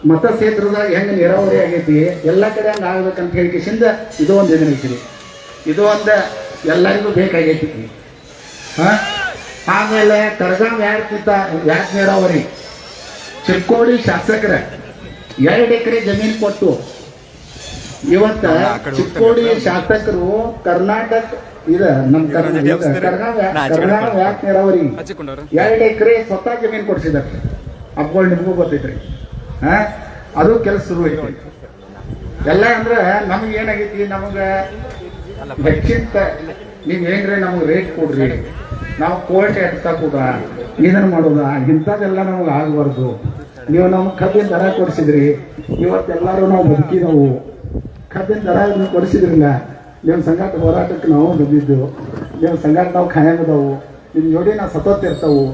ಮತಕ್ಷೇತ್ರದಾಗ ಹೆಂಗೆ ನೀರಾವರಿ ಆಗೈತಿ ಎಲ್ಲ ಕಡೆ ಹಂಗೆ ಆಗ್ಬೇಕಂತ ಹೇಳಿಕೆಸಿಂದ ಇದು ಒಂದು ಇದನ್ನೈತಿ. ಇದು ಒಂದು ಎಲ್ಲರಿಗೂ ಬೇಕಾಗೈತಿ. ಆಮೇಲೆ ಕರಗಾವ್ ಯಾಕೆ ನೀರಾವರಿ ಚಿಕ್ಕೋಡಿ ಶಾಸಕರ 2 ಎಕರೆ ಜಮೀನು ಕೊಟ್ಟು ಇವತ್ತ ಚಿಕ್ಕೋಡಿ ಶಾಸಕರು ಕರ್ನಾಟಕ ಇದು ನಮ್ಮ ಕರಗಾವ್ ಯಾಕೆ ನೀರಾವರಿ 2 ಎಕರೆ ಸ್ವತಃ ಜಮೀನು ಕೊಡಿಸಿದಾರೆ. ಅಪ್ಗಳು ನಿಮಗೂ ಗೊತ್ತೈತ್ರಿ. ಅದು ಕೆಲಸ ಶುರು ಐತಿ ಎಲ್ಲ. ಅಂದ್ರೆ ನಮ್ಗೆ ಏನಾಗೈತಿ, ನಮ್ಗೆ ಹೆಚ್ಚಿಂತ ನೀವು ಹೆಂಗ್ರೆ ನಮ್ಗೆ ರೇಟ್ ಕೊಡ್ರಿ, ನಾವು ಕೋರ್ಟ್ ಎಡ್ತಾ ಕೂಡ ಇದನ್ನು ಮಾಡೋದ ಇಂಥದ್ದೆಲ್ಲ ನಮ್ಗೆ ಆಗಬಾರ್ದು. ನೀವು ನಮ್ಗೆ ಕಬ್ಬಿನ ದರ ಕೊಡಿಸಿದ್ರಿ, ಇವತ್ತೆಲ್ಲರೂ ನಾವು ಬದುಕಿದವು. ಕಬ್ಬಿನ ದರ ನೀವು ಕೊಡಿಸಿದ್ರಿಲ್ಲ, ನಿಮ್ಮ ಸಂಘಟ ಹೋರಾಟಕ್ಕೆ ನಾವು ಬಂದಿದ್ದು, ನಿಮ್ಮ ಸಂಘಟ ನಾವು ಖಾಯಮದವು, ನಿಮ್ಮ ಜೋಡಿ ನಾವು ಸತೋತಿರ್ತಾವು.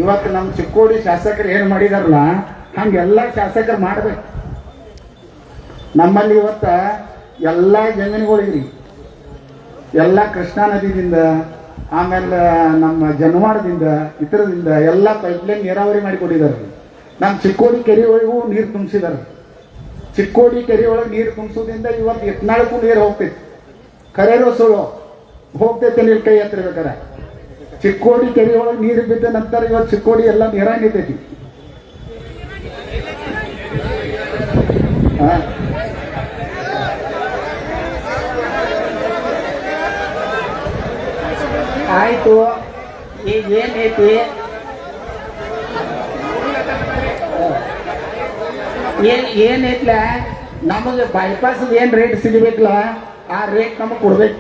ಇವತ್ತು ನಮ್ಮ ಚಿಕ್ಕೋಡಿ ಶಾಸಕರು ಏನು ಮಾಡಿದಾರಲ್ಲ ಹಂಗೆಲ್ಲ ಶಾಸಕರು ಮಾಡ್ಬೇಕು. ನಮ್ಮಲ್ಲಿ ಇವತ್ತ ಎಲ್ಲ ಜಮೀನುಗಳಿಗ್ರಿ ಎಲ್ಲ ಕೃಷ್ಣಾ ನದಿದಿಂದ ಆಮೇಲೆ ನಮ್ಮ ಜನವಾಡದಿಂದ ಇತರದಿಂದ ಎಲ್ಲ ಪೈಪ್ಲೈನ್ ನೀರಾವರಿ ಮಾಡಿಕೊಟ್ಟಿದ್ದಾರೆ. ನಮ್ಮ ಚಿಕ್ಕೋಡಿ ಕೆರೆ ಒಳಗೂ ನೀರು ತುಂಬಿಸಿದ್ದಾರೆ. ಚಿಕ್ಕೋಡಿ ಕೆರೆ ಒಳಗೆ ನೀರು ತುಂಬಿಸೋದ್ರಿಂದ ಇವತ್ತು ಎತ್ನಾಳಕ್ಕೂ ನೀರು ಹೋಗ್ತೈತಿ. ಕರೆರೋ ಸುಳ್ಳು ಹೋಗ್ತೈತೆ ನೀರು ಕೈ ಹತ್ತಿರ್ಬೇಕಾರೆ. ಚಿಕ್ಕೋಡಿ ಕೆರೆ ಒಳಗೆ ನೀರು ಬಿದ್ದ ನಂತರ ಇವತ್ತು ಚಿಕ್ಕೋಡಿ ಎಲ್ಲ ನೀರಾಗಿರ್ತೈತಿ. ಆಯ್ತು, ಈಗ ಏನೈತಿ ಏನೈತ್ಲ ನಮಗೆ ಬೈಪಾಸ್ ಏನ್ ರೇಟ್ ಸಿಗಬೇಕಲ್ಲ ಆ ರೇಟ್ ನಮಗೆ ಕೊಡ್ಬೇಕು.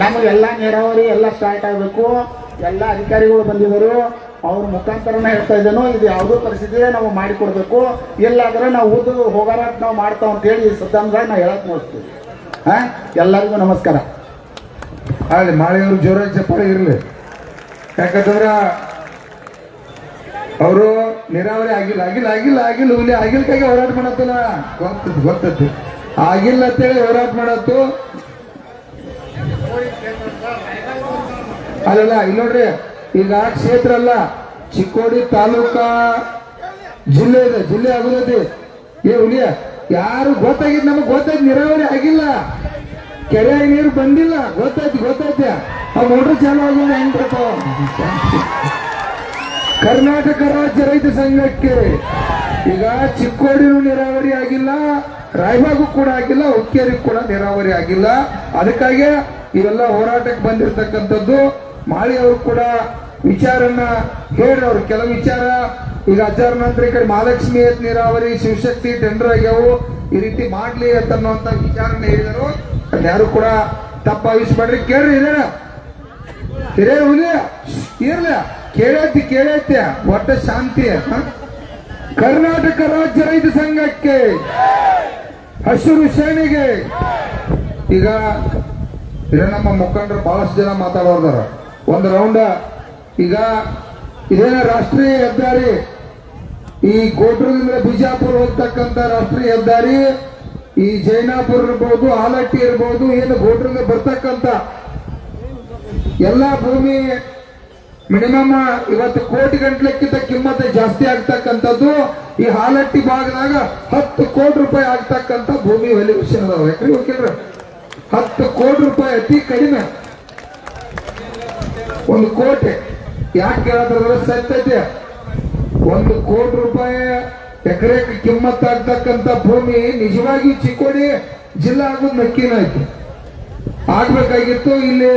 ನಮಗೆಲ್ಲ ನೀರಾವರಿ ಎಲ್ಲ ಸ್ಟಾರ್ಟ್ ಆಗಬೇಕು. ಎಲ್ಲ ಅಧಿಕಾರಿಗಳು ಬಂದಿದ್ದರು, ಅವ್ರ ಮುಖಾಂತರನ ಹೇಳ್ತಾ ಇದ್ದೇನೋ ಇದು ಯಾವುದೋ ಪರಿಸ್ಥಿತಿ ನಾವು ಮಾಡಿಕೊಡ್ಬೇಕು. ಎಲ್ಲಾದ್ರೆ ನಾವು ಹೋಗಾರ ನಾವು ಮಾಡ್ತಾವ ಅಂತ ಹೇಳಿ ಸದ್ದಂದಾಗ ನಾವು ಹೇಳಕ್ ನೋಡ್ತೀವಿ. ಎಲ್ಲರಿಗೂ ನಮಸ್ಕಾರ. ಅಲ್ಲಿ ಮಾಳಿಯವ್ರು ಜೋರಾಗಿ ಚಪ್ಪಾಳೆ ಇರಲಿ. ಯಾಕಂತಂದ್ರ ಅವರು ನೀರಾವರಿ ಆಗಿಲ್ಲ ಆಗಿಲ್ಲ ಆಗಿಲ್ಲ ಆಗಿಲ್ಲ ಇಲ್ಲಿ ಆಗಿಲ್ಕಾಗಿ ಹೋರಾಟ ಮಾಡತ್ತಲ್ಲ, ಗೊತ್ತೈತಿ. ಆಗಿಲ್ಲ ಅಂತೇಳಿ ಹೋರಾಟ ಮಾಡತ್ತು. ಅಲ್ಲಲ್ಲ ಇಲ್ಲಿ ನೋಡ್ರಿ, ಈಗ ಕ್ಷೇತ್ರ ಅಲ್ಲ, ಚಿಕ್ಕೋಡಿ ತಾಲೂಕಾ ಜಿಲ್ಲೆ ಇದೆ, ಜಿಲ್ಲೆ ಆಗುದೈತಿ. ಹುಲಿಯ ಯಾರು ಗೊತ್ತಾಗಿದ್ ನಮಗ್ ಗೊತ್ತಾಯ್ತು, ನೀರಾವರಿ ಆಗಿಲ್ಲ, ಕೆರೆಯಾಗಿ ನೀರು ಬಂದಿಲ್ಲ, ಗೊತ್ತೈತಿ. ಆ ಮೋಟ್ರ್ ಚಾಲು ಆಗಿಲ್ಲ ಹೆಂಗ್ ಬರ್ತಾವ. ಕರ್ನಾಟಕ ರಾಜ್ಯ ರೈತ ಸಂಘಕ್ಕೆ ಈಗ ಚಿಕ್ಕೋಡಿನೂ ನೀರಾವರಿ ಆಗಿಲ್ಲ, ರಾಯಬಾಗೂ ಕೂಡ ಆಗಿಲ್ಲ, ಹುಕ್ಕೇರಿಗೂ ಕೂಡ ನೀರಾವರಿ ಆಗಿಲ್ಲ. ಅದಕ್ಕಾಗಿ ಇವೆಲ್ಲ ಹೋರಾಟಕ್ಕೆ ಬಂದಿರತಕ್ಕಂಥದ್ದು. ಮಾಳಿ ಅವರು ಕೂಡ ವಿಚಾರನ್ನ ಹೇಳ್ರಿ. ಅವ್ರು ಕೆಲವು ವಿಚಾರ ಈಗ ಹಜಾರ ನಂತರ ಈ ಕಡೆ ಮಹಾಲಕ್ಷ್ಮಿ ನೀರಾವರಿ ಶಿವಶಕ್ತಿ ಟೆಂಡರ್ ಆಗ್ಯಾವು, ಈ ರೀತಿ ಮಾಡ್ಲಿ ಅಂತನ್ನುವಂತ ವಿಚಾರನ ಹೇಳಿದರು. ಯಾರು ಕೂಡ ತಪ್ಪಾಗಿಸ್ಬೇಡ್ರಿ. ಕೇಳ್ರಿ ಹಿರಿಯ ಹುಲಿ ಇರ್ಲ ಕೇಳೈತಿ ಒಟ್ಟ ಶಾಂತಿ. ಕರ್ನಾಟಕ ರಾಜ್ಯ ರೈತ ಸಂಘಕ್ಕೆ ಹಸಿರು ಸೇನೆಗೆ ಈಗ ನಮ್ಮ ಮುಖಂಡರು ಬಹಳಷ್ಟು ಜನ ಮಾತಾಡೋದಾರ. ಒಂದು ರೌಂಡ್ ಈಗ ಇದೇನ ರಾಷ್ಟ್ರೀಯ ಹೆದ್ದಾರಿ, ಈ ಗೋಟ್ರದಿಂದ ಬಿಜಾಪುರ ಹೋಗ್ತಕ್ಕಂಥ ರಾಷ್ಟ್ರೀಯ ಹೆದ್ದಾರಿ, ಈ ಜೈನಾಪುರ ಇರ್ಬೋದು, ಆಲಟ್ಟಿ ಇರ್ಬೋದು, ಏನು ಗೋಟ್ರಿಂದ ಬರ್ತಕ್ಕಂಥ ಎಲ್ಲ ಭೂಮಿ ಮಿನಿಮಮ್ ಇವತ್ತು ಕೋಟಿ ಗಂಟ್ಲೆಕ್ಕಿಂತ ಕಿಮ್ಮತ್ತೆ ಜಾಸ್ತಿ ಆಗ್ತಕ್ಕಂಥದ್ದು. ಈ ಹಾಲಟ್ಟಿ ಭಾಗದಾಗ 10 ಕೋಟಿ ರೂಪಾಯಿ ಆಗ್ತಕ್ಕಂಥ ಭೂಮಿ ವ್ಯಾಲ್ಯೂಯೇಷನ್ ಅದಾವ. ಯಾಕ್ರಿ ಹೋಗಿಲ್ರ 10 ಕೋಟಿ ರೂಪಾಯಿ ಅತಿ ಕಡಿಮೆ. 1 ಕೋಟಿ ಯಾಕೆ ಕೇಳದ್ರ ಸತ್ಯತೆ. 1 ಕೋಟಿ ರೂಪಾಯಿ ಎಕರೆ ಕಿಮ್ಮತ್ತಾಗ್ತಕ್ಕಂಥ ಭೂಮಿ ನಿಜವಾಗಿ ಚಿಕ್ಕೋಡಿ ಜಿಲ್ಲಾ ಆಗೋದು ನಕ್ಕಿನಾಯ್ತು. ಆಗ್ಬೇಕಾಗಿತ್ತು. ಇಲ್ಲಿ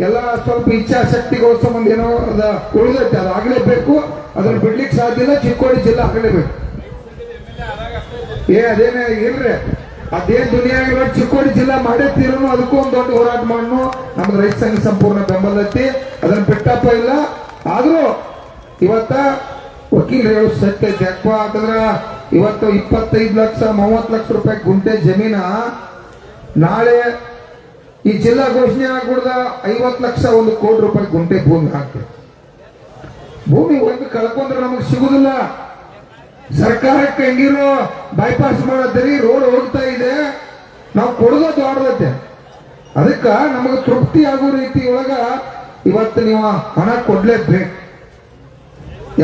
ಎಲ್ಲ ಸ್ವಲ್ಪ ಇಚ್ಛಾಶಕ್ತಿಗಳ ಸಂಬಂಧ ಏನೋ ಅದ ಉಳಿದೈತೆ, ಅದು ಆಗ್ಲೇಬೇಕು. ಅದನ್ನ ಬಿಡ್ಲಿಕ್ಕೆ ಸಾಧ್ಯ ಇಲ್ಲ. ಚಿಕ್ಕೋಡಿ ಜಿಲ್ಲಾ ಆಗಲೇಬೇಕು. ಅದೇನೇ ಇರ್ರಿ, ಅದೇನ್ ದುನಿಯಾಗ ಚಿಕ್ಕೋಡಿ ಜಿಲ್ಲಾ ಮಾಡೇ ತೀರೋನು, ಅದಕ್ಕೂ ಒಂದು ದೊಡ್ಡ ಹೋರಾಟ ಮಾಡೋನು. ನಮ್ದು ರೈತ ಸಂಘ ಸಂಪೂರ್ಣ ಬೆಂಬಲ ಐತಿ, ಅದನ್ನ ಬಿಟ್ಟಪ್ಪ ಇಲ್ಲ. ಆದ್ರೂ ಇವತ್ತ ವಕೀಲರು ಹೇಳು ಸತ್ಯ ಯಾಕಪ್ಪ ಅಂತಂದ್ರ ಇವತ್ತು 25 ಲಕ್ಷ 30 ಲಕ್ಷ ರೂಪಾಯಿ ಗುಂಟೆ ಜಮೀನ ನಾಳೆ ಈ ಜಿಲ್ಲಾ ಘೋಷಣೆ ಆಗ್ಬಿಡ್ದ 50 ಲಕ್ಷ 1 ಕೋಟಿ ರೂಪಾಯಿ ಗುಂಟೆ ಭೂಮಿ ಹಾಕ್ತೇವೆ. ಭೂಮಿ ಒಂದು ಕಳ್ಕೊಂಡ್ರೆ ನಮಗೆ ಸಿಗುದಿಲ್ಲ. ಸರ್ಕಾರಕ್ಕೆ ಹೆಂಗಿರೋ ಬೈಪಾಸ್ ಮಾಡತ್ತೀರಿ, ರೋಡ್ ಹೋಗ್ತಾ ಇದೆ, ನಾವು ಕೊಡೋದು ದೊಡ್ಡದೈತೆ. ಅದಕ್ಕ ನಮಗೆ ತೃಪ್ತಿ ಆಗೋ ರೀತಿ ಒಳಗ ಇವತ್ತು ನೀವು ಹಣ ಕೊಡ್ಲೇಬೇಕು.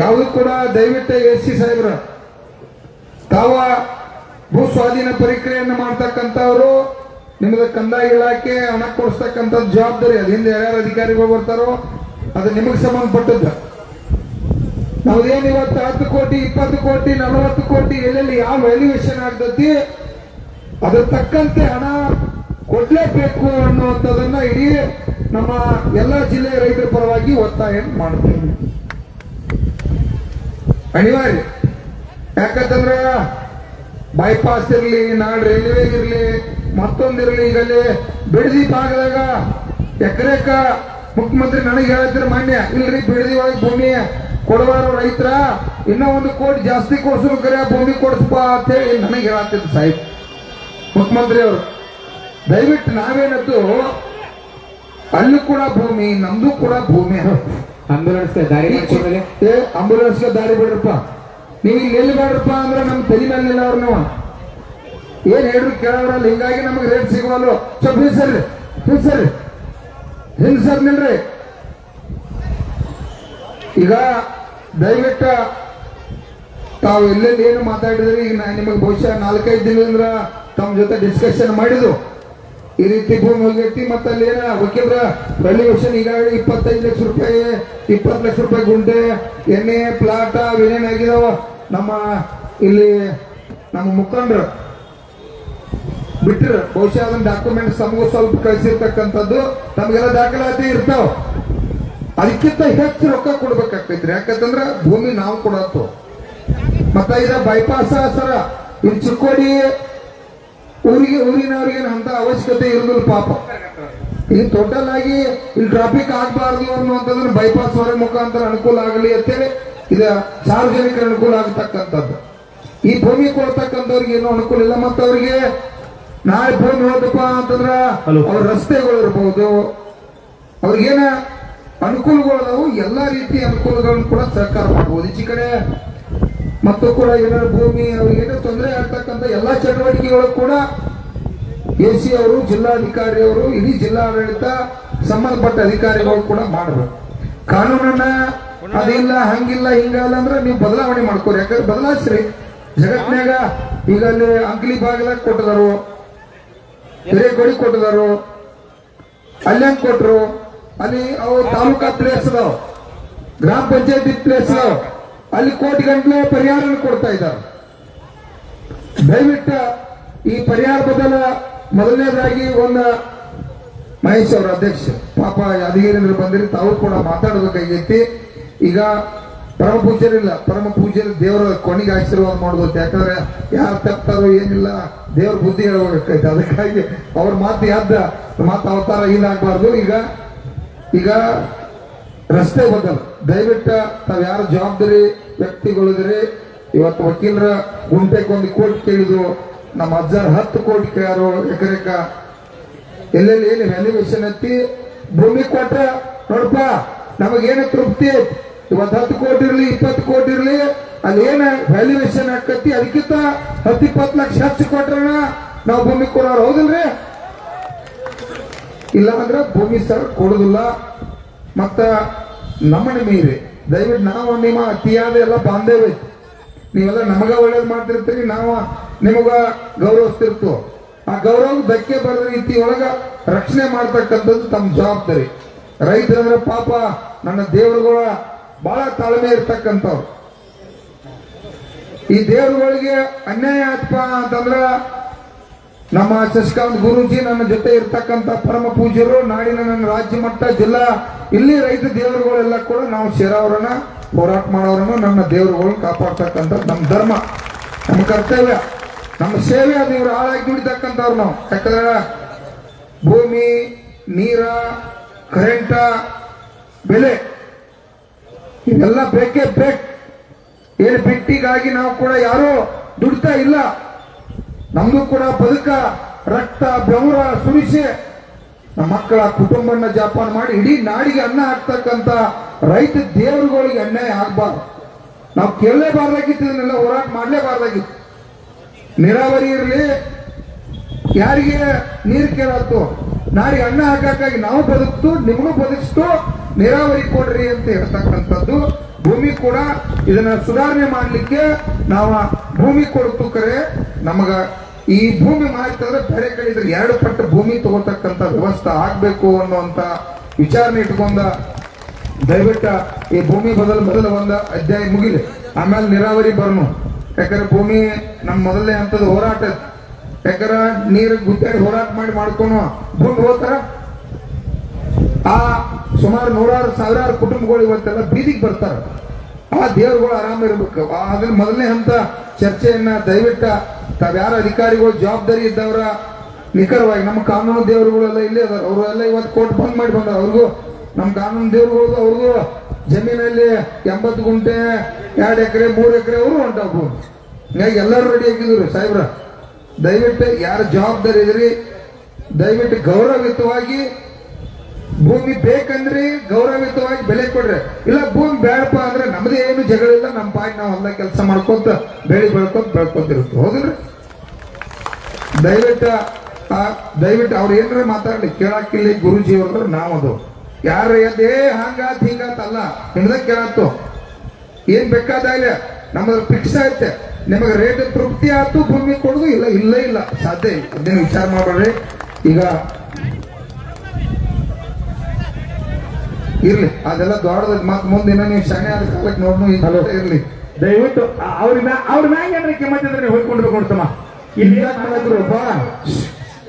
ಯಾವುದು ಕೂಡ ದಯವಿಟ್ಟು ಎಸ್ ಸಿ ಸಾಹೇಬ್ರ ತಾವ ಭೂ ಸ್ವಾಧೀನ ಪ್ರಕ್ರಿಯೆಯನ್ನು ಮಾಡ್ತಕ್ಕಂಥವ್ರು, ನಿಮಗೆ ಕಂದಾಯ ಇಲಾಖೆ ಹಣ ಕೊಡಿಸ್ತಕ್ಕಂಥ ಜವಾಬ್ದಾರಿ ಅದಿಂದ ಯಾರ್ಯಾರು ಅಧಿಕಾರಿಗಳು ಬರ್ತಾರೋ ಅದು ನಿಮಗೆ ಸಂಬಂಧಪಟ್ಟದ್ದು. ನಾವೇನು ಇವತ್ತು 10 ಕೋಟಿ 20 ಕೋಟಿ 40 ಕೋಟಿ ಎಲ್ಲೆಲ್ಲಿ ಯಾವ ವ್ಯಾಲ್ಯೂಯೇಷನ್ ಆಗ್ತತಿ ಅದ್ರ ತಕ್ಕಂತೆ ಹಣ ಕೊಡ್ಲೇಬೇಕು ಅನ್ನುವಂಥದ್ದನ್ನ ಇಡೀ ನಮ್ಮ ಎಲ್ಲ ಜಿಲ್ಲೆಯ ರೈತರ ಪರವಾಗಿ ಒತ್ತಾಯ ಮಾಡ್ತೇವೆ. ಅನಿವಾರ್ಯ. ಯಾಕಂತಂದ್ರೆ ಬೈಪಾಸ್ ಇರಲಿ, ನಾಡ್ ರೈಲ್ವೆ ಇರಲಿ, ಮತ್ತೊಂದಿರಲಿ, ಈಗಲ್ಲಿ ಬಿಡದಿ ಭಾಗದಾಗ ಎಕರೆಕ ಮುಖ್ಯಮಂತ್ರಿ ನನಗೆ ಹೇಳಿದ್ರೆ ಮಾನ್ಯ ಇಲ್ರಿ, ಬಿಡದಿ ಒಳಗೆ ಭೂಮಿ ಕೊಡುವಾರ ರೈತರ ಇನ್ನೂ 1 ಕೋಟಿ ಜಾಸ್ತಿ ಕೊಡ್ಸರು ಕರೆ ಭೂಮಿ ಕೊಡಿಸ್ಬಾ ಅಂತ ಹೇಳಿ ನನಗೆ ಹೇಳತ್ತಿದ್ರು ಸಾಹೇಬ್ ಮುಖ್ಯಮಂತ್ರಿ ಅವರು. ದಯವಿಟ್ಟು ನಾವೇನದ್ದು ಅಲ್ಲೂ ಕೂಡ ಭೂಮಿ, ನಮ್ದು ಕೂಡ ಭೂಮಿ. ಆಂಬುಲೆನ್ಸ್ ದಾರಿ ಬಿಡ್ರಪ್ಪ, ನೀವು ಇಲ್ಲಿ ಎಲ್ಲಿ ಬೇಡ್ರಪ್ಪ ಅಂದ್ರೆ ನಮ್ ತಲೆ ಮೇಲೆ ಇಲ್ಲ ಅವ್ರು. ನೀವು ಏನ್ ಹೇಳ್ರಿ ಕೇಳವ್ರಲ್ಲ, ಹಿಂಗಾಗಿ ನಮಗೆ ರೇಟ್ ಸಿಗುವಲ್ಲ. ಸ್ವಲ್ಪ ಹಿಂಸರ್ ನಿಲ್ರಿ. ಈಗ ದಯವಿಟ್ಟು ತಾವು ಎಲ್ಲೆಲ್ಲಿ ಏನು ಮಾತಾಡಿದ್ರಿ, ಈಗ ನಿಮಗೆ ಬಹುಶಃ 4-5 ದಿನದಿಂದ ತಮ್ಮ ಜೊತೆ ಡಿಸ್ಕಷನ್ ಮಾಡಿದ್ದು ಈ ರೀತಿ ಭೂಮಿ ಹೋಗೈತಿ. ಮತ್ತೆ ಅಲ್ಲಿ ಏನ ವಕೀಲರ ವ್ಯಾಲ್ಯೂಯೇಷನ್ ಈಗಾಗಲೇ 25 ಲಕ್ಷ ರೂಪಾಯಿ 20 ಲಕ್ಷ ರೂಪಾಯಿ ಗುಂಟೆ ಎಣ್ಣೆ ಪ್ಲಾಟ ಏನೇನಾಗಿದಾವ ನಮ್ಮ ಇಲ್ಲಿ ನಮ್ಮ ಮುಖಂಡರು ಬಿಟ್ಟರು. ಬಹುಶಃ ಅದನ್ನ ಡಾಕ್ಯುಮೆಂಟ್ಸ್ ನಮಗೂ ಸ್ವಲ್ಪ ಕಳಿಸಿರ್ತಕ್ಕಂಥದ್ದು ತಮಗೆಲ್ಲ ದಾಖಲಾತಿ ಇರ್ತಾವ. ಅದಕ್ಕಿಂತ ಹೆಚ್ಚು ರೊಕ್ಕ ಕೊಡ್ಬೇಕಾಗ್ತೈತ್ರಿ. ಯಾಕಂತಂದ್ರ ಭೂಮಿ ನಾವು ಕೊಡತ್ತು. ಮತ್ತ ಇದ ಬೈಪಾಸ್ ಸರ ಇಲ್ಲಿ ಚಿಕ್ಕೋಡಿ ಊರಿನವ್ರಿಗೆ ಅಂತ ಅವಶ್ಯಕತೆ ಇರೋದಿಲ್ಲ ಪಾಪ. ಇಲ್ಲಿ ಟೋಟಲ್ ಆಗಿ ಇಲ್ಲಿ ಟ್ರಾಫಿಕ್ ಆಗಬಾರ್ದು ಅನ್ನುವಂಥದ್ರ ಬೈಪಾಸ್ ಹೊರ ಮುಖಾಂತರ ಅನುಕೂಲ ಆಗಲಿ ಅಂತೇಳಿ ಇದು ಸಾರ್ವಜನಿಕರ ಅನುಕೂಲ ಆಗತಕ್ಕಂಥದ್ದು. ಈ ಭೂಮಿ ಕೊಡ್ತಕ್ಕಂಥವ್ರಿಗೆ ಏನೋ ಅನುಕೂಲ ಇಲ್ಲ. ಮತ್ತ ಅವ್ರಿಗೆ ನಾಳೆ ಭೂಮಿ ಹೋದಪ್ಪ ಅಂತಂದ್ರ ಅವ್ರ ರಸ್ತೆಗಳು ಇರ್ಬಹುದು, ಅವ್ರಿಗೇನ ಅನುಕೂಲಗಳು ಎಲ್ಲಾ ರೀತಿಯ ಅನುಕೂಲಗಳನ್ನು ಕೂಡ ಸರ್ಕಾರ ಮಾಡಬಹುದು. ಈಚೆ ಕಡೆ ಮತ್ತು ಕೂಡ ಏನಾದ್ರು ಭೂಮಿ ಅವ್ರಿಗೇನೋ ತೊಂದರೆ ಆಗ್ತಕ್ಕಂಥ ಎಲ್ಲಾ ಚಟುವಟಿಕೆಗಳು ಕೂಡ ಎಸಿ ಅವರು, ಜಿಲ್ಲಾಧಿಕಾರಿ ಅವರು, ಇಡೀ ಜಿಲ್ಲಾಡಳಿತ ಸಂಬಂಧಪಟ್ಟ ಅಧಿಕಾರಿಗಳು ಕೂಡ ಮಾಡಬೇಕು. ಕಾನೂನನ್ನ ಅದಿಲ್ಲ ಹಂಗಿಲ್ಲ ಹಿಂಗಲ್ಲ ಅಂದ್ರೆ ನೀವು ಬದಲಾವಣೆ ಮಾಡ್ಕೋರಿ. ಯಾಕಂದ್ರೆ ಬದಲಾಯಿಸ್ರಿ. ಜಗತ್ನಾಗ ಈಗ ಅಲ್ಲಿ ಅಂಕಲಿ ಭಾಗದಾಗ ಕೊಟ್ಟಿದಾರು, ಹಿರೇಕೊಡಿ ಕೊಟ್ಟಿದಾರು, ಅಲ್ಲೇನ್ ಕೊಟ್ರು, ಅಲ್ಲಿ ಅವು ತಾಲೂಕಾ ಪ್ಲೇಸ್ ಅದಾವ, ಗ್ರಾಮ ಪಂಚಾಯತಿ ಪ್ಲೇಸ್ ಅದಾವ, ಅಲ್ಲಿ ಕೋಟಿ ಗಂಟಲೆ ಪರಿಹಾರ ಕೊಡ್ತಾ ಇದ್ದಾರೆ. ದಯವಿಟ್ಟು ಈ ಪರಿಹಾರ ಬದಲ ಮೊದಲನೇದಾಗಿ ಒಂದು ಮಹೇಶ್ ಅವರ ಅಧ್ಯಕ್ಷ ಪಾಪ ಯಾದಗಿರಿ ಬಂದಿರಿ, ತಾವು ಕೂಡ ಮಾತಾಡಬೇಕಾಗೈತಿ. ಈಗ ಪರಮ ಪೂಜ್ಯರಿಲ್ಲ, ಪರಮ ಪೂಜ್ಯರು ದೇವರ ಕೊನೆಗೆ ಆಶೀರ್ವಾದ ಮಾಡ್ಬೋದು. ಯಾಕಂದ್ರೆ ಯಾರು ತಪ್ತಾರೋ ಏನಿಲ್ಲ, ದೇವ್ರ ಬುದ್ಧಿ ಹೇಳ್ಬೇಕಾಯ್ತು. ಅದಕ್ಕಾಗಿ ಅವ್ರ ಮಾತು ಮಾತು ಅವತಾರ ಇದಾಗಬಾರ್ದು. ಈಗ ರಸ್ತೆ ಬದಲು ದಯವಿಟ್ಟು ತಾವ್ ಯಾರು ಜವಾಬ್ದಾರಿ ವ್ಯಕ್ತಿಗಳಿದ್ರಿ. ಇವತ್ತು ವಕೀಲರ ಗುಂಟೆಗೆ 1 ಕೋಟಿ ಕೇಳಿದ್ರು, ನಮ್ಮ ಅಜ್ಜಾರ್ 10 ಕೋಟಿ ಕೇಳಾರು ಎಕರೆಕ. ಎಲ್ಲೆಲ್ಲಿ ಏನು ವ್ಯಾಲ್ಯೂಯೇಷನ್ ಎತ್ತಿ ಭೂಮಿ ಕೊಟ್ರೆ ನೋಡಪ್ಪ ನಮಗೇನು ತೃಪ್ತಿ. ಇವತ್ತು 10 ಕೋಟಿ ಇರ್ಲಿ 20 ಕೋಟಿ ಇರ್ಲಿ, ಅಲ್ಲಿ ಏನ ವ್ಯಾಲ್ಯೂಯೇಷನ್ ಆಕತಿ ಅದಕ್ಕಿಂತ 10-20 ಲಕ್ಷ ಹೆಚ್ಚು ಕೊಟ್ರಣ ನಾವು ಭೂಮಿ ಕೊಡೋರು. ಹೌದಿಲ್ರಿ? ಇಲ್ಲ ಅಂದ್ರೆ ಭೂಮಿ ಸರ್ ಕೊಡುದಿಲ್ಲ. ಮತ್ತ ನಮ್ಮನ್ನ ಮೀರಿ ದಯವಿಟ್ಟು ನಾವು ನಿಮ್ಮ ಅತಿಯಾದ ಎಲ್ಲ ಬಾಂಧವ್ಯ ಐತಿ. ನೀವೆಲ್ಲ ನಮಗ ಒಳ್ಳೇದು ಮಾಡ್ತಿರ್ತೀರಿ, ನಾವು ನಿಮಗ ಗೌರವಿಸ್ತಿರ್ತೀವಿ. ಆ ಗೌರವ ಧಕ್ಕೆ ಬರದ ರೀತಿ ಒಳಗ ರಕ್ಷಣೆ ಮಾಡ್ತಕ್ಕಂಥದ್ದು ತಮ್ಮ ಜವಾಬ್ದಾರಿ. ರೈತರಂದ್ರೆ ಪಾಪ ನನ್ನ ದೇವರುಗಳ ಬಹಳ ತಾಳ್ಮೆ ಇರ್ತಕ್ಕಂಥವ್ರು. ಈ ದೇವರುಗಳಿಗೆ ಅನ್ಯಾಯ ಆತ್ಪ ಅಂತಂದ್ರ ನಮ್ಮ ಶಶಿಕಾಂತ್ ಗುರೂಜಿ ನನ್ನ ಜೊತೆ ಇರ್ತಕ್ಕಂಥ ಪರಮ ಪೂಜ್ಯರು, ನಾಡಿನ ನನ್ನ ರಾಜ್ಯ ಮಟ್ಟ ಜಿಲ್ಲಾ ಇಲ್ಲಿ ರೈತ ದೇವರುಗಳೆಲ್ಲ ಕೂಡ ನಾವು ಸೇರೋರನ್ನ ಹೋರಾಟ ಮಾಡೋರನ್ನ ನನ್ನ ದೇವರುಗಳನ್ನ ಕಾಪಾಡ್ತಕ್ಕಂಥದ್ದು ನಮ್ಮ ಧರ್ಮ, ನಮ್ಮ ಕರ್ತವ್ಯ, ನಮ್ಮ ಸೇವೆ. ಅದು ಇವ್ರು ಹಾಳಾಗಿ ದುಡಿತಕ್ಕಂಥವ್ರು ನಾವು. ಯಾಕಂದ್ರೆ ಭೂಮಿ, ನೀರ, ಕರೆಂಟ ಬೆಲೆ ಇವೆಲ್ಲ ಬೇಕೇ ಬೇಕು. ಏನು ಬಿಟ್ಟಿಗಾಗಿ ನಾವು ಕೂಡ ಯಾರು ದುಡಿತಾ ಇಲ್ಲ. ನಮ್ದು ಕೂಡ ಬದುಕ ರಕ್ತ ಬೆವರ ಸುರಿಸಿ ನಮ್ಮ ಮಕ್ಕಳ ಕುಟುಂಬನ ಜಪಾನ ಮಾಡಿ ಇಡೀ ನಾಡಿಗೆ ಅನ್ನ ಹಾಕ್ತಕ್ಕಂಥ ರೈತ ದೇವರುಗಳಿಗೆ ಅನ್ಯಾಯ ಆಗ್ಬಾರ್ದು. ನಾವು ಕೇಳಲೇಬಾರ್ದಾಗಿತ್ತು, ಇದನ್ನೆಲ್ಲ ಹೋರಾಟ ಮಾಡಲೇಬಾರ್ದಾಗಿತ್ತು. ನೀರಾವರಿ ಇರಲಿ, ಯಾರಿಗೆ ನೀರು ಕೇಳತ್ತು, ನಾಡಿಗೆ ಅನ್ನ ಹಾಕಾಗಿ ನಾವು ಬದುಕ್ತು, ನಿಮಗೂ ಬದುಕಿಸ್ತು, ನೀರಾವರಿ ಕೊಡ್ರಿ ಅಂತ ಹೇಳ್ತಕ್ಕಂಥದ್ದು ಭೂಮಿ ಕೂಡ ಇದನ್ನ ಸುಧಾರಣೆ ಮಾಡ್ಲಿಕ್ಕೆ ನಾವು ಭೂಮಿ ಕೊಡ್ತು ಕರೆ ನಮಗ ಈ ಭೂಮಿ ಮಾಹಿತಿ ಬೇರೆ ಕಡೆ ಇದ್ರೆ 2 ಪಟ್ಟು ಭೂಮಿ ತಗೋತಕ್ಕಂತ ವ್ಯವಸ್ಥೆ ಆಗ್ಬೇಕು ಅನ್ನುವಂತ ವಿಚಾರನೆ ಇಟ್ಕೊಂಡ ದಯವಿಟ್ಟು ಈ ಭೂಮಿ ಮೊದಲ ಒಂದು ಅಧ್ಯಾಯ ಮುಗಿಲಿ, ಆಮೇಲೆ ನೀರಾವರಿ ಬರ್ನು. ಯಾಕಂದ್ರೆ ಭೂಮಿ ನಮ್ಮ ಮೊದಲನೇ ಹಂತದ ಹೋರಾಟ. ಯಾಕಂದ್ರೆ ನೀರು ಗುದ್ದಾಡಿ ಹೋರಾಟ ಮಾಡ್ಕೊಂಡು ಭೂಮಿ ಹೋಗ್ತಾರ. ಆ ಸುಮಾರು 100,000 ಕುಟುಂಬಗಳು ಇವತ್ತೆಲ್ಲ ಬೀದಿಗೆ ಬರ್ತಾರ. ಆ ದೇವರುಗಳು ಆರಾಮ ಇರ್ಬೇಕು. ಅದ್ರ ಮೊದಲನೇ ಹಂತ ಚರ್ಚೆಯನ್ನ ದಯವಿಟ್ಟು ತಾವ್ಯಾರ ಅಧಿಕಾರಿಗಳು ಜವಾಬ್ದಾರಿ ಇದ್ದವರ ನಿಖರವಾಗಿ ನಮ್ಮ ಕಾನೂನು ದೇವರುಗಳೆಲ್ಲ ಇಲ್ಲೇ ಅದಾರ. ಅವರೆಲ್ಲ ಇವತ್ತು ಕೋರ್ಟ್ ಬಂದ್ ಮಾಡಿ ಬಂದಾರ. ಅವ್ರಿಗೂ ನಮ್ಮ ಕಾನೂನು ದೇವರುಗಳು ಅವ್ರಿಗೂ ಜಮೀನಲ್ಲಿ 80 ಗುಂಟೆ 2 ಎಕರೆ 3 ಎಕರೆ ಅವರು ಹೊಂಟಾವು. ಹಿಂಗಾಗಿ ಎಲ್ಲರೂ ರೆಡಿ ಆಗಿದ್ರು. ಸಾಹೇಬ್ರ ದಯವಿಟ್ಟು ಯಾರ ಜವಾಬ್ದಾರಿ ಇದ್ರಿ ದಯವಿಟ್ಟು ಗೌರವಯುತವಾಗಿ ಭೂಮಿ ಬೇಕಂದ್ರಿ ಗೌರವಯುತವಾಗಿ ಬೆಲೆ ಕೊಡ್ರಿ. ಇಲ್ಲ ಭೂಮಿ ಬೇಡಪ್ಪ ಅಂದ್ರೆ ನಮ್ದೇ ಏನು ಜಗಳ ಇಲ್ಲ, ನಮ್ಮ ಪಾಯಿ ನಾವು ಹೊಲ ಕೆಲಸ ಮಾಡ್ಕೊಂತ ಬೆಳ್ಕೊಂತಿರುತ್ತೆ. ಹೌದಿಲ್ರಿ? ದಯವಿಟ್ಟು ಅವ್ರು ಏನ್ರ ಮಾತಾಡ್ಲಿ ಕೇಳಾಕಿಲ್ಲ ಗುರುಜಿ ಅವ್ರದ್ರ ನಾವದು ಯಾರು ಎದ್ದೇ ಹಂಗಾತ್ ಹಿಂಗಾತಲ್ಲ ನಿಮ್ದ ಕೇಳತ್ತು ಏನ್ ಬೇಕಾದಾಗಲಿ ನಮ್ಮದ್ರ ಫಿಕ್ಸ್ ಐತೆ. ನಿಮಗೆ ರೇಟ್ ತೃಪ್ತಿ ಆಯ್ತು ಭೂಮಿ ಕೊಡುದು ಇಲ್ಲ ಸಾಧ್ಯ ಅದೇನು ವಿಚಾರ ಮಾಡ್ರಿ. ಈಗ ಇರ್ಲಿ ಅದೆಲ್ಲ ದೊಡ್ಡದ ಮತ್ ಮುಂದಿನ ನೀವು ಶಾನೆ ಆದ ಕಾಲಕ್ಕೆ ನೋಡ್ನು ಇರ್ಲಿ. ದಯವಿಟ್ಟು ಅವ್ರ ಮ್ಯಾಗ ಏನ್ರಿ ಕಿಮ್ಮತ್ತಿದ್ರೆ ಹೋಗ್ಕೊಂಡ್ರು ಕೊಡ್ತಮ್ಮ ಇಲ್ಲಿ ಮಾಡಿದ್ರು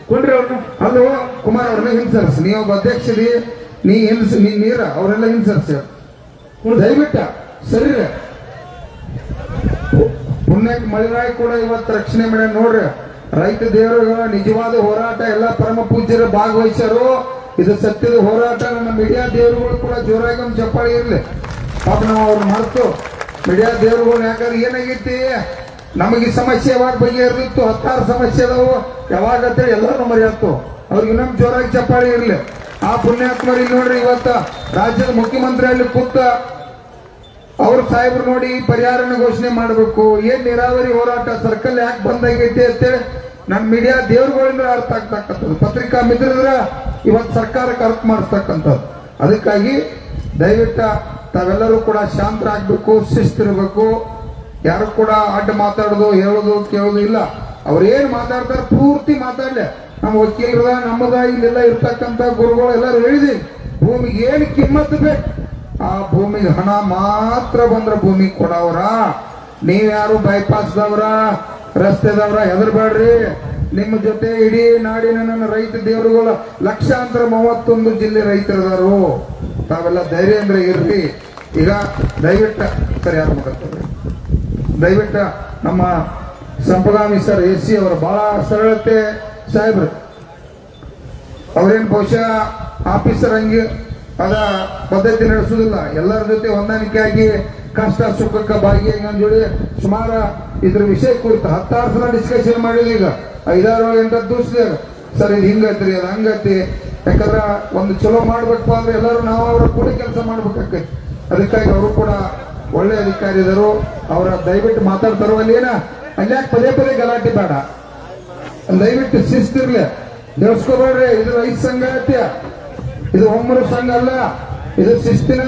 ಕೊಂಡ್ರಿ ಅವ್ರನ್ನ. ಅಲ್ಲೋ ಕುಮಾರ್ ಅವ್ರನ್ನ ಹಿಂಸರ್ಸ್, ನೀವೊಬ್ಬ ಅಧ್ಯಕ್ಷರಿ, ನೀ ನೀರ ಅವರೆಲ್ಲ ಹಿಂಸರ್ಸ ದಯವಿಟ್ಟ ಸರಿ. ಪುಣ್ಯಕ್ಕೆ ಮಳಿರಾಯ್ ಕೂಡ ಇವತ್ತು ರಕ್ಷಣೆ ಮಾಡ್ಯಾರ ನೋಡ್ರಿ. ರೈತ ದೇವರುಗಳ ನಿಜವಾದ ಹೋರಾಟ ಎಲ್ಲ ಪರಮ ಪೂಜ್ಯರು ಭಾಗವಹಿಸ್ಯಾರು. ಇದು ಸತ್ಯದ ಹೋರಾಟ. ನನ್ನ ಮೀಡಿಯಾ ದೇವರುಗಳು ಕೂಡ ಜೋರಾಗಿ ಒಂದು ಚಪ್ಪಾಳಿ ಇರ್ಲಿ. ಪಾಪ ನಾವು ಅವ್ರು ಮರೆತು ಮೀಡಿಯಾ ದೇವರುಗಳು ಯಾಕಂದ್ರೆ ಏನಾಗೈತಿ ನಮಗೆ ಸಮಸ್ಯೆ ಯಾವಾಗ ಬಗೆಹರಿದಿತ್ತು 16 ಸಮಸ್ಯೆ ಅದಾವು ಯಾವಾಗ ಅಂತೇಳಿ ಎಲ್ಲರೂ ಮರೆಯತ್ತು. ಅವ್ರಿಗೆ ಇನ್ನೊಂದು ಜೋರಾಗಿ ಚಪ್ಪಾಳಿ ಇರ್ಲಿ. ಆ ಪುಣ್ಯಾತ್ಮರಿ ನೋಡ್ರಿ ಇವತ್ತ ರಾಜ್ಯದ ಮುಖ್ಯಮಂತ್ರಿ ಅಲ್ಲಿ ಕೂತ ಅವ್ರ ಸಾಹೇಬ್ರು ನೋಡಿ ಪರಿಹಾರನ ಘೋಷಣೆ ಮಾಡಬೇಕು. ಏನ್ ನೀರಾವರಿ ಹೋರಾಟ ಸರ್ಕಲ್ ಯಾಕೆ ಬಂದಾಗೈತಿ ಅಂತೇಳಿ ನನ್ನ ಮೀಡಿಯಾ ದೇವ್ರುಗಳಿಂದ ಅರ್ಥ ಆಗ್ತಕ್ಕಂಥದ್ದು, ಪತ್ರಿಕಾ ಮಿತ್ರರ ಇವತ್ತು ಸರ್ಕಾರಕ್ಕೆ ಅರ್ಥ ಮಾಡಿಸ್ತಕ್ಕಂಥದ್ದು. ಅದಕ್ಕಾಗಿ ದಯವಿಟ್ಟು ತಾವೆಲ್ಲರೂ ಕೂಡ ಶಾಂತರಾಗಬೇಕು, ಶಿಸ್ತಿರ್ಬೇಕು. ಯಾರು ಕೂಡ ಅಡ್ಡ ಮಾತಾಡೋದು ಹೇಳೋದು ಕೇಳೋದು ಇಲ್ಲ. ಅವ್ರೇನ್ ಮಾತಾಡ್ತಾರೆ ಪೂರ್ತಿ ಮಾತಾಡ್ಲಿ. ನಮ್ಮ ವಕೀಲರದ ನಮ್ಮದ ಇಲ್ಲೆಲ್ಲ ಇರ್ತಕ್ಕಂಥ ಗುರುಗಳು ಎಲ್ಲರೂ ಹೇಳಿದ್ವಿ ಭೂಮಿಗೆ ಏನು ಕಿಮ್ಮತ್ತು ಬೇಕು ಆ ಭೂಮಿಗೆ ಹಣ ಮಾತ್ರ ಬಂದ್ರ ಭೂಮಿ ಕೊಡವ್ರ. ನೀವ್ಯಾರು ಬೈಪಾಸ್ದವ್ರ ರಸ್ತೆದವ್ರ ಹೆದರ್ಬೇಡ್ರಿ. ನಿಮ್ಮ ಜೊತೆ ಇಡೀ ನಾಡಿನ ನನ್ನ ರೈತ ದೇವರುಗಳ ಲಕ್ಷಾಂತರ 31 ಜಿಲ್ಲೆ ರೈತರದಾರು. ತಾವೆಲ್ಲ ಧೈರ್ಯ ಅಂದ್ರೆ ಇರ್ರಿ. ಈಗ ದಯವಿಟ್ಟು ಸರಿ ಯಾರು ಮಾತಾಡ್ತಾರೆ ದಯವಿಟ್ಟು ನಮ್ಮ ಸಂಪಗಾಮಿ ಸರ್ AC ಅವರು ಬಹಳ ಸರಳತೆ ಸಾಹೇಬ್ರು. ಅವ್ರೇನ್ ಬಹುಶಃ ಆಫೀಸರ್ ಹಂಗೆ ಅದ ಪದ್ಧತಿ ನಡೆಸುವುದಿಲ್ಲ. ಎಲ್ಲರ ಜೊತೆ ಹೊಂದಾಣಿಕೆ ಆಗಿ ಕಷ್ಟ ಸುಖಕ್ಕೆ ಭಾಗಿಯಾಗಿ ನನ್ನ ಜೋಡಿ ಸುಮಾರು ಇದ್ರ ವಿಷಯ ಕುರಿತು 16 ಸಲ ಡಿಸ್ಕಷನ್ ಮಾಡಿದ್ವಿ. ಈಗ 5-6-8 ದಿವಸದಾಗ ಸರ್ ಇದು ಹಿಂಗೈತ್ರಿ ಅದು ಹಂಗೈತಿ. ಯಾಕಂದ್ರೆ ಒಂದು ಚಲೋ ಮಾಡ್ಬೇಕು ಅಂದ್ರೆ ಎಲ್ಲರೂ ನಾವು ಅವರ ಕೂಡ ಕೆಲಸ ಮಾಡ್ಬೇಕಾಗೈತಿ. ಅದಕ್ಕಾಗಿ ಅವರು ಕೂಡ ಒಳ್ಳೆ ಅಧಿಕಾರಿ ಇದರು. ಅವರ ದಯವಿಟ್ಟು ಮಾತಾಡ್ತಾರೋ ಅಲ್ಲಿ ಅಲ್ಯಾಕೆ ಪದೇ ಗಲಾಟೆ ಬೇಡ. ದಯವಿಟ್ಟು ಶಿಸ್ತಿರ್ಲಿ, ದೇವಸ್ಕೋಬೇಡ್ರಿ. ಇದು ರೈತ ಸಂಘ ಐತಿ, ಇದು ಒಮ್ಮರು ಸಂಘ ಅಲ್ಲ, ಇದು ಶಿಸ್ತಿನ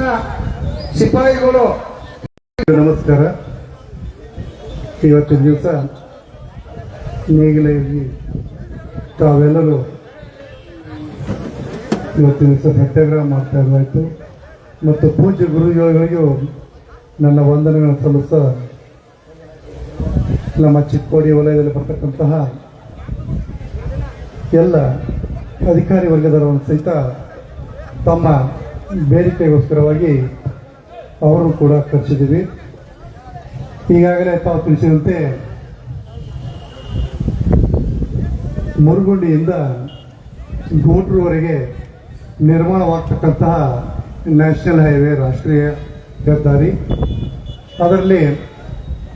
ಸಿಪಾಯಿಗಳು. ನಮಸ್ಕಾರ. ಇವತ್ತಿನ ದಿವಸ ನೇಗಿಲಾಗಿ ತಾವೆಲ್ಲರೂ ಇವತ್ತಿನ ದಿವಸ ಸತ್ಯಾಗ್ರಹ ಮಾಡ್ತಾ ಇರಲಾಯಿತು ಮತ್ತು ಪೂಜ್ಯ ಗುರುಗಳಿಗೂ ನನ್ನ ವಂದನೆಗಳನ್ನು ಸಲ್ಲಿಸ ನಮ್ಮ ಚಿಕ್ಕೋಡಿ ವಲಯದಲ್ಲಿ ಬರ್ತಕ್ಕಂತಹ ಎಲ್ಲ ಅಧಿಕಾರಿ ವರ್ಗದವರನ್ನು ಸಹಿತ ತಮ್ಮ ಬೇಡಿಕೆಗೋಸ್ಕರವಾಗಿ ಅವರು ಕೂಡ ಕರೆಸಿದ್ದೀವಿ. ಈಗಾಗಲೇ ತಾವು ತಿಳಿಸಿದಂತೆ ಮುರುಗುಂಡಿಯಿಂದ ಗೋಟ್ರವರೆಗೆ ನಿರ್ಮಾಣವಾಗ್ತಕ್ಕಂತಹ ನ್ಯಾಷನಲ್ ಹೈವೇ ರಾಷ್ಟ್ರೀಯ ಹೆದ್ದಾರಿ, ಅದರಲ್ಲಿ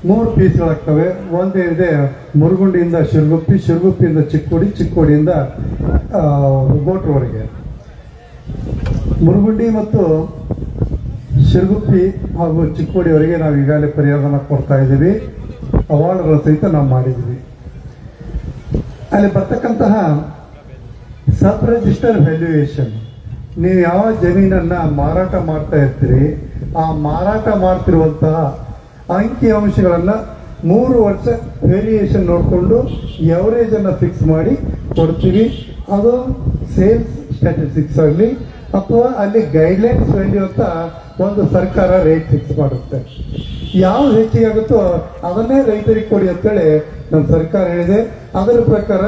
3 ಪೀಸ್ಗಳಾಗ್ತವೆ. ಒಂದೇನಿದೆ ಮುರುಗುಂಡಿಯಿಂದ ಶಿರಗುಪ್ಪಿ, ಶಿರಗುಪ್ಪಿಯಿಂದ ಚಿಕ್ಕೋಡಿ, ಚಿಕ್ಕೋಡಿಯಿಂದ ಗೋಟ್ರವರೆಗೆ. ಮುರುಗುಂಡಿ ಮತ್ತು ಶಿರಗುಪ್ಪಿ ಹಾಗೂ ಚಿಕ್ಕೋಡಿಯವರೆಗೆ ನಾವು ಈಗಾಗಲೇ ಪರಿಹಾರನ ಕೊಡ್ತಾ ಇದ್ದೀವಿ. ಅವಾರ್ಡ್ಗಳ ಸಹಿತ ನಾವು ಮಾಡಿದ್ದೀವಿ. ಅಲ್ಲಿ ಬರ್ತಕ್ಕಂತಹ ಸಬ್ ರಿಜಿಸ್ಟರ್ ವ್ಯಾಲ್ಯೂಯೇಷನ್, ನೀವು ಯಾವ ಜಮೀನನ್ನು ಮಾರಾಟ ಮಾಡ್ತಾ ಇರ್ತೀರಿ ಆ ಮಾರಾಟ ಮಾಡ್ತಿರುವಂತಹ ಅಂಕಿ ಅಂಶಗಳನ್ನು 3 ವರ್ಷ ವೇರಿಯೇಷನ್ ನೋಡಿಕೊಂಡು ಎವರೇಜನ್ನು ಫಿಕ್ಸ್ ಮಾಡಿ ಕೊಡ್ತೀವಿ. ಅದು ಸೇಲ್ಸ್ ಸ್ಟ್ಯಾಟಿಸ್ಟಿಕ್ಸ್ ಆಗಲಿ ಅಥವಾ ಅಲ್ಲಿ ಗೈಡ್ಲೈನ್ಸ್ ವ್ಯಾಲ್ಯೂ ಅಂತ ಒಂದು ಸರ್ಕಾರ ರೇಟ್ ಫಿಕ್ಸ್ ಮಾಡುತ್ತೆ. ಯಾವ್ದು ಹೆಚ್ಚಿಗೆ ಆಗುತ್ತೋ ಅದನ್ನೇ ರೈತರಿಗೆ ಕೊಡಿ ಅಂತೇಳಿ ನಮ್ಮ ಸರ್ಕಾರ ಹೇಳಿದೆ. ಅದರ ಪ್ರಕಾರ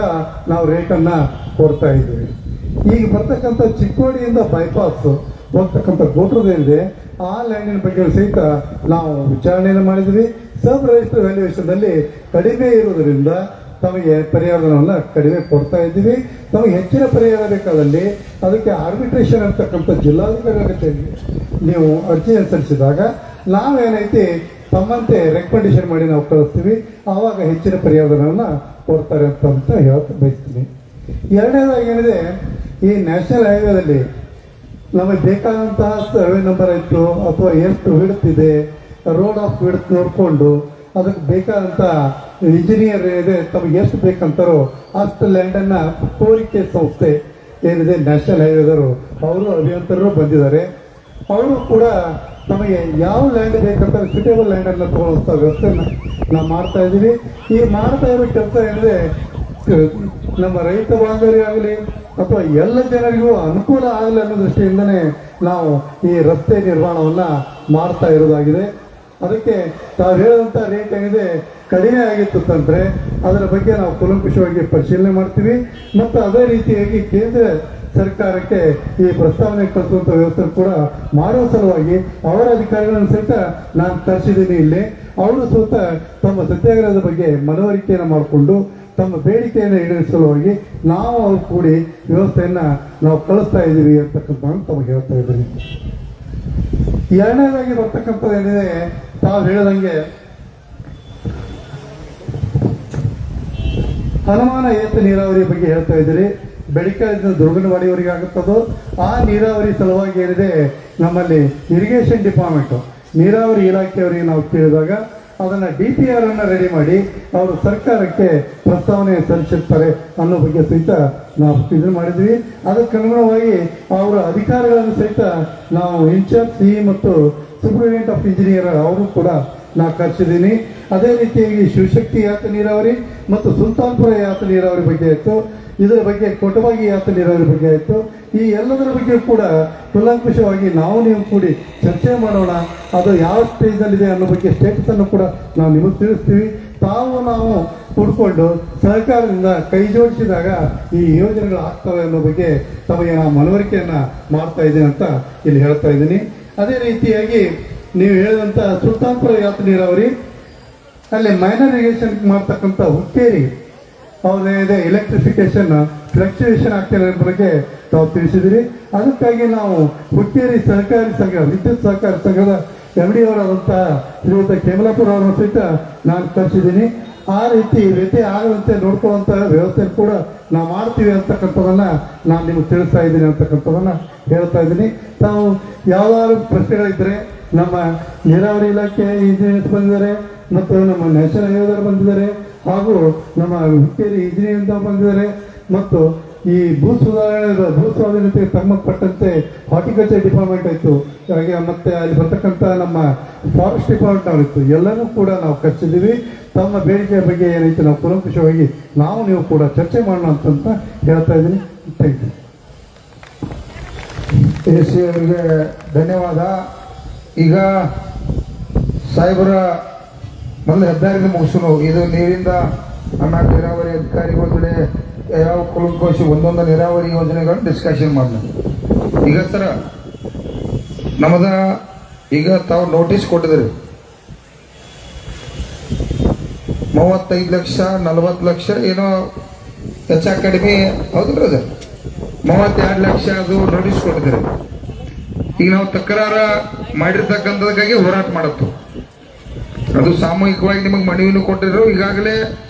ನಾವು ರೇಟನ್ನು ಕೊಡ್ತಾ ಇದ್ದೀವಿ. ಈಗ ಬರ್ತಕ್ಕಂಥ ಚಿಕ್ಕೋಡಿಯಿಂದ ಬೈಪಾಸ್ ಹೋಗ್ತಕ್ಕಂಥ ಗೋಟ್ರದೇನಿದೆ ಆ ಲ್ಯಾಂಡಿನ ಬಗ್ಗೆ ಸಹಿತ ನಾವು ವಿಚಾರಣೆಯನ್ನು ಮಾಡಿದ್ವಿ. ಸಬ್ ರಿಜಿಸ್ಟರ್ ವ್ಯಾಲ್ಯೂಯೇಷನ್ನಲ್ಲಿ ಕಡಿಮೆ ಇರುವುದರಿಂದ ತಮಗೆ ಪರಿಹಾರವನ್ನು ಕಡಿಮೆ ಕೊಡ್ತಾ ಇದ್ದೀವಿ. ನಮಗೆ ಹೆಚ್ಚಿನ ಪರಿಹಾರ ಬೇಕಾದಲ್ಲಿ ಅದಕ್ಕೆ ಆರ್ಬಿಟ್ರೇಷನ್ ಅಂತಕ್ಕಂಥ ಜಿಲ್ಲಾಧಿಕಾರಿ ಕಚೇರಿಗೆ ನೀವು ಅರ್ಜಿ ಸಲ್ಲಿಸಿದಾಗ ನಾವೇನೈತಿ ತಮ್ಮಂತೆ ರೆಕಮೆಂಡೇಶನ್ ಮಾಡಿ ನಾವು ಕಳಿಸ್ತೀವಿ. ಆವಾಗ ಹೆಚ್ಚಿನ ಪರಿಹಾರವನ್ನು ಕೊಡ್ತಾರೆ ಅಂತ ಹೇಳಕ್ಕೆ ಬಯಸ್ತೀನಿ. ಎರಡನೇದಾಗಿ ಏನಿದೆ, ಈ ನ್ಯಾಷನಲ್ ಹೈವೇದಲ್ಲಿ ನಮಗೆ ಬೇಕಾದಂತಹ ಸರ್ವೆ ನಂಬರ್ ಆಯಿತು ಅಥವಾ ಎಷ್ಟು ವಿಡ್ತ್ ರೋಡ್ ಆಫ್ ವಿಡ್ತ್ ನೋಡಿಕೊಂಡು ಅದಕ್ಕೆ ಬೇಕಾದಂಥ ಇಂಜಿನಿಯರ್ ಏನಿದೆ ತಮಗೆ ಎಷ್ಟು ಬೇಕಂತಾರೋ ಅಷ್ಟು ಲ್ಯಾಂಡನ್ನು ಕೋರಿಕೆ ಸಂಸ್ಥೆ ಏನಿದೆ ನ್ಯಾಷನಲ್ ಹೈವೇದವರು ಅವರು ಅಭಿಯಂತರರು ಬಂದಿದ್ದಾರೆ. ಅವರು ಕೂಡ ನಮಗೆ ಯಾವ ಲ್ಯಾಂಡ್ ಬೇಕಂತ ಸುಟೇಬಲ್ ಲ್ಯಾಂಡನ್ನು ತಗೊಳ್ಳುವಂಥ ವ್ಯವಸ್ಥೆಯನ್ನು ನಾವು ಮಾಡ್ತಾ ಇದ್ದೀವಿ. ಈ ಮಾಡ್ತಾ ಇರೋ ಕೆಲಸ ಏನಿದೆ ನಮ್ಮ ರೈತ ಬಾಂಧವರಿಗಾಗಲಿ ಅಥವಾ ಎಲ್ಲ ಜನರಿಗೂ ಅನುಕೂಲ ಆಗಲಿ ಅನ್ನೋ ದೃಷ್ಟಿಯಿಂದನೇ ನಾವು ಈ ರಸ್ತೆ ನಿರ್ಮಾಣವನ್ನು ಮಾಡ್ತಾ ಇರೋದಾಗಿದೆ. ಅದಕ್ಕೆ ತಾವು ಹೇಳಿದಂಥ ರೇಟ್ ಏನಿದೆ ಕಡಿಮೆ ಆಗಿತ್ತು ಅಂತಂದರೆ ಅದರ ಬಗ್ಗೆ ನಾವು ಕೂಲಂಕುಷವಾಗಿ ಪರಿಶೀಲನೆ ಮಾಡ್ತೀವಿ. ಮತ್ತು ಅದೇ ರೀತಿಯಾಗಿ ಕೇಂದ್ರ ಸರ್ಕಾರಕ್ಕೆ ಈ ಪ್ರಸ್ತಾವನೆ ಕಳಿಸುವಂಥ ವ್ಯವಸ್ಥೆ ಕೂಡ ಮಾಡುವ ಸಲುವಾಗಿ ಅವರ ಅಧಿಕಾರಿಗಳನ್ನು ಸಹಿತ ನಾನು ತರಿಸಿದ್ದೀನಿ ಇಲ್ಲಿ. ಅವರು ಸಹಿತ ತಮ್ಮ ಸತ್ಯಾಗ್ರಹದ ಬಗ್ಗೆ ಮನವರಿಕೆಯನ್ನು ಮಾಡಿಕೊಂಡು ತಮ್ಮ ಬೇಡಿಕೆಯನ್ನು ಈಡೇರಿಸಲುವಾಗಿ ನಾವು ಅವ್ರು ಕೂಡಿ ವ್ಯವಸ್ಥೆಯನ್ನು ನಾವು ಕಳಿಸ್ತಾ ಇದ್ದೀವಿ ಅಂತಕ್ಕಂಥ ತಮಗೆ ಹೇಳ್ತಾ ಇದ್ದೀನಿ. ಎರಡನೇದಾಗಿ ಬರ್ತಕ್ಕಂಥದ್ದು ಏನಿದೆ, ತಾವು ಹೇಳಿದಂಗೆ ಹನುಮಾನ ಏತ ನೀರಾವರಿ ಬಗ್ಗೆ ಹೇಳ್ತಾ ಇದ್ದೀರಿ. ಬೆಳಿಕಾದಿಂದ ದುರ್ಗನವಾಡಿಯವರಿಗೆ ಆಗುತ್ತದೋ ಆ ನೀರಾವರಿ ಸಲುವಾಗಿ ಏನಿದೆ ನಮ್ಮಲ್ಲಿ ಇರಿಗೇಷನ್ ಡಿಪಾರ್ಟ್ಮೆಂಟು ನೀರಾವರಿ ಇಲಾಖೆಯವರಿಗೆ ನಾವು ಕೇಳಿದಾಗ ಅದನ್ನು DPR ಅನ್ನು ರೆಡಿ ಮಾಡಿ ಅವರು ಸರ್ಕಾರಕ್ಕೆ ಪ್ರಸ್ತಾವನೆ ಸಲ್ಲಿಸಿರ್ತಾರೆ ಅನ್ನೋ ಬಗ್ಗೆ ಸಹಿತ ನಾವು ಇದನ್ನು ಮಾಡಿದ್ವಿ. ಅದಕ್ಕೆ ಅನುಗುಣವಾಗಿ ಅವರ ಅಧಿಕಾರಿಗಳನ್ನು ಸಹಿತ ನಾವು ಇನ್ಚಾರ್ಜ್ CE ಮತ್ತು ಸೂಪರಿಂಟೆಂಡೆಂಟ್ ಆಫ್ ಇಂಜಿನಿಯರ್ ಅವರು ಕೂಡ ನಾವು ಕರೆಸಿದ್ದೀನಿ. ಅದೇ ರೀತಿಯಾಗಿ ಶಿವಶಕ್ತಿ ಯಾತ ನೀರಾವರಿ ಮತ್ತು ಸುಲ್ತಾನ್ಪುರ ಯಾತ ನೀರಾವರಿ ಬಗ್ಗೆ ಆಯಿತು, ಇದರ ಬಗ್ಗೆ ಕೊಟವಾಗಿ ಯಾತ ನೀರಾವರಿ ಬಗ್ಗೆ ಆಯಿತು. ಈ ಎಲ್ಲದರ ಬಗ್ಗೆ ಕೂಡ ಕೂಲಂಕುಷವಾಗಿ ನೀವು ಕೂಡಿ ಚರ್ಚೆ ಮಾಡೋಣ. ಅದು ಯಾವ ಸ್ಟೇಜಲ್ಲಿದೆ ಅನ್ನೋ ಬಗ್ಗೆ ಸ್ಟೇಟಸನ್ನು ಕೂಡ ನಾವು ನಿಮಗೆ ತಿಳಿಸ್ತೀವಿ. ನಾವು ಕೂಡಿಕೊಂಡು ಸರ್ಕಾರದಿಂದ ಕೈ ಜೋಡಿಸಿದಾಗ ಈ ಯೋಜನೆಗಳು ಆಗ್ತವೆ ಅನ್ನೋ ಬಗ್ಗೆ ತಮಗೆ ನಾವು ಮನವರಿಕೆಯನ್ನು ಮಾಡ್ತಾ ಇದ್ದೀನಿ ಅಂತ ಇಲ್ಲಿ ಹೇಳ್ತಾ ಇದ್ದೀನಿ. ಅದೇ ರೀತಿಯಾಗಿ ನೀವು ಹೇಳಿದಂಥ ಸುಲ್ತಾನ್ಪುರ ಯಾತ ನೀರಾವರಿ ಅಲ್ಲಿ ಮೈನರ್ ಇರಿಗೇಷನ್ ಮಾಡ್ತಕ್ಕಂಥ ಹುಕ್ಕೇರಿ ಅವ್ರದ್ದೇನಿದೆ ಎಲೆಕ್ಟ್ರಿಫಿಕೇಶನ್ ಫ್ಲಕ್ಚುಯೇಷನ್ ಆಗ್ತಿರೋ ಬಗ್ಗೆ ತಾವು ತಿಳಿಸಿದಿರಿ. ಅದಕ್ಕಾಗಿ ನಾವು ಹುಕ್ಕೇರಿ ಸಹಕಾರಿ ಸಂಘ ವಿದ್ಯುತ್ ಸಹಕಾರಿ ಸಂಘದ MD ಅವರಾದಂತಹ ಶ್ರೀಯುತ ಕೇಮಲಾಪುರ ಅವರನ್ನು ಸಹಿತ ನಾನು ಕರೆಸಿದ್ದೀನಿ. ಆ ರೀತಿ ವ್ಯತ್ಯಯ ಆಗದಂತೆ ನೋಡ್ಕೊಳ್ಳುವಂಥ ವ್ಯವಸ್ಥೆ ಕೂಡ ನಾವು ಮಾಡ್ತೀವಿ ಅಂತಕ್ಕಂಥದನ್ನು ನಾನು ನಿಮಗೆ ತಿಳಿಸ್ತಾ ಇದ್ದೀನಿ ಅಂತಕ್ಕಂಥದನ್ನು ಹೇಳ್ತಾ ಇದ್ದೀನಿ. ತಾವು ಯಾವ್ದಾದ್ರು ಪ್ರಶ್ನೆಗಳಿದ್ದರೆ ನಮ್ಮ ನೀರಾವರಿ ಇಲಾಖೆ ಇಂಜಿನಿಯರ್ಸ್ ಬಂದಿದ್ದಾರೆ ಮತ್ತು ನಮ್ಮ ನ್ಯಾಷನಲ್ ಹೈವೇದವರು ಬಂದಿದ್ದಾರೆ ಹಾಗೂ ನಮ್ಮ ಹುಕ್ಕೇರಿ ಇಂಜಿನಿಯರ್ ಬಂದಿದ್ದಾರೆ ಮತ್ತು ಈ ಭೂ ಸ್ವಾಧೀನತೆಗೆ ಸಂಬಂಧಪಟ್ಟಂತೆ ಹಾರ್ಟಿಕಲ್ಚರ್ ಡಿಪಾರ್ಟ್ಮೆಂಟ್ ಆಯಿತು, ಹಾಗೆ ಮತ್ತೆ ಅಲ್ಲಿ ಬರ್ತಕ್ಕಂಥ ನಮ್ಮ ಫಾರೆಸ್ಟ್ ಡಿಪಾರ್ಟ್ಮೆಂಟ್ ಅವರಿತ್ತು. ಎಲ್ಲನೂ ಕೂಡ ನಾವು ಕರೆಸಿದ್ದೀವಿ. ತಮ್ಮ ಬೇಡಿಕೆಯ ಬಗ್ಗೆ ಏನೈತೆ ನಾವು ಕೂಲಂಕುಷವಾಗಿ ನೀವು ಕೂಡ ಚರ್ಚೆ ಮಾಡೋಣ ಅಂತ ಹೇಳ್ತಾ ಇದ್ದೀನಿ. Thank you. AC ಅವರಿಗೆ ಧನ್ಯವಾದ. ಈಗ ಸಾಹೇಬರ ಮೊದಲು ಹೆದ್ದಾರಿನ ಮುಗಿಸೋಣ. ಇದು ನೀರಿಂದ ಆಮ್ಯಾಗ ನೀರಾವರಿ ಅಧಿಕಾರಿಗಳ ಕಡೆ ಯಾವ ಕೂಲಂಕುಷ ಒಂದೊಂದು ನೀರಾವರಿ ಯೋಜನೆಗಳನ್ನ ಡಿಸ್ಕಷನ್ ಮಾಡೋಣ. ಈಗ ಸರ ನಮ್ಮದ ಈಗ ತಾವು ನೋಟಿಸ್ ಕೊಟ್ಟಿದ್ರಿ 35 ಲಕ್ಷ 40 ಲಕ್ಷ ಏನೋ ಹೆಚ್ಚ ಕಡಿಮೆ ಹೌದಲ್ರಿ ಸರ್, 32 ಲಕ್ಷ ಅದು ನೋಟಿಸ್ ಕೊಟ್ಟಿದ್ರಿ. ಈಗ ನಾವು ತಕರಾರ ಮಾಡಿರ್ತಕ್ಕಂಥದಕ್ಕಾಗಿ ಹೋರಾಟ ಮಾಡತ್ತು. ಅದು ಸಾಮೂಹಿಕವಾಗಿ ನಿಮಗೆ ಮನವಿನೂ ಕೊಟ್ಟಿದ್ರು. ಈಗಾಗಲೇ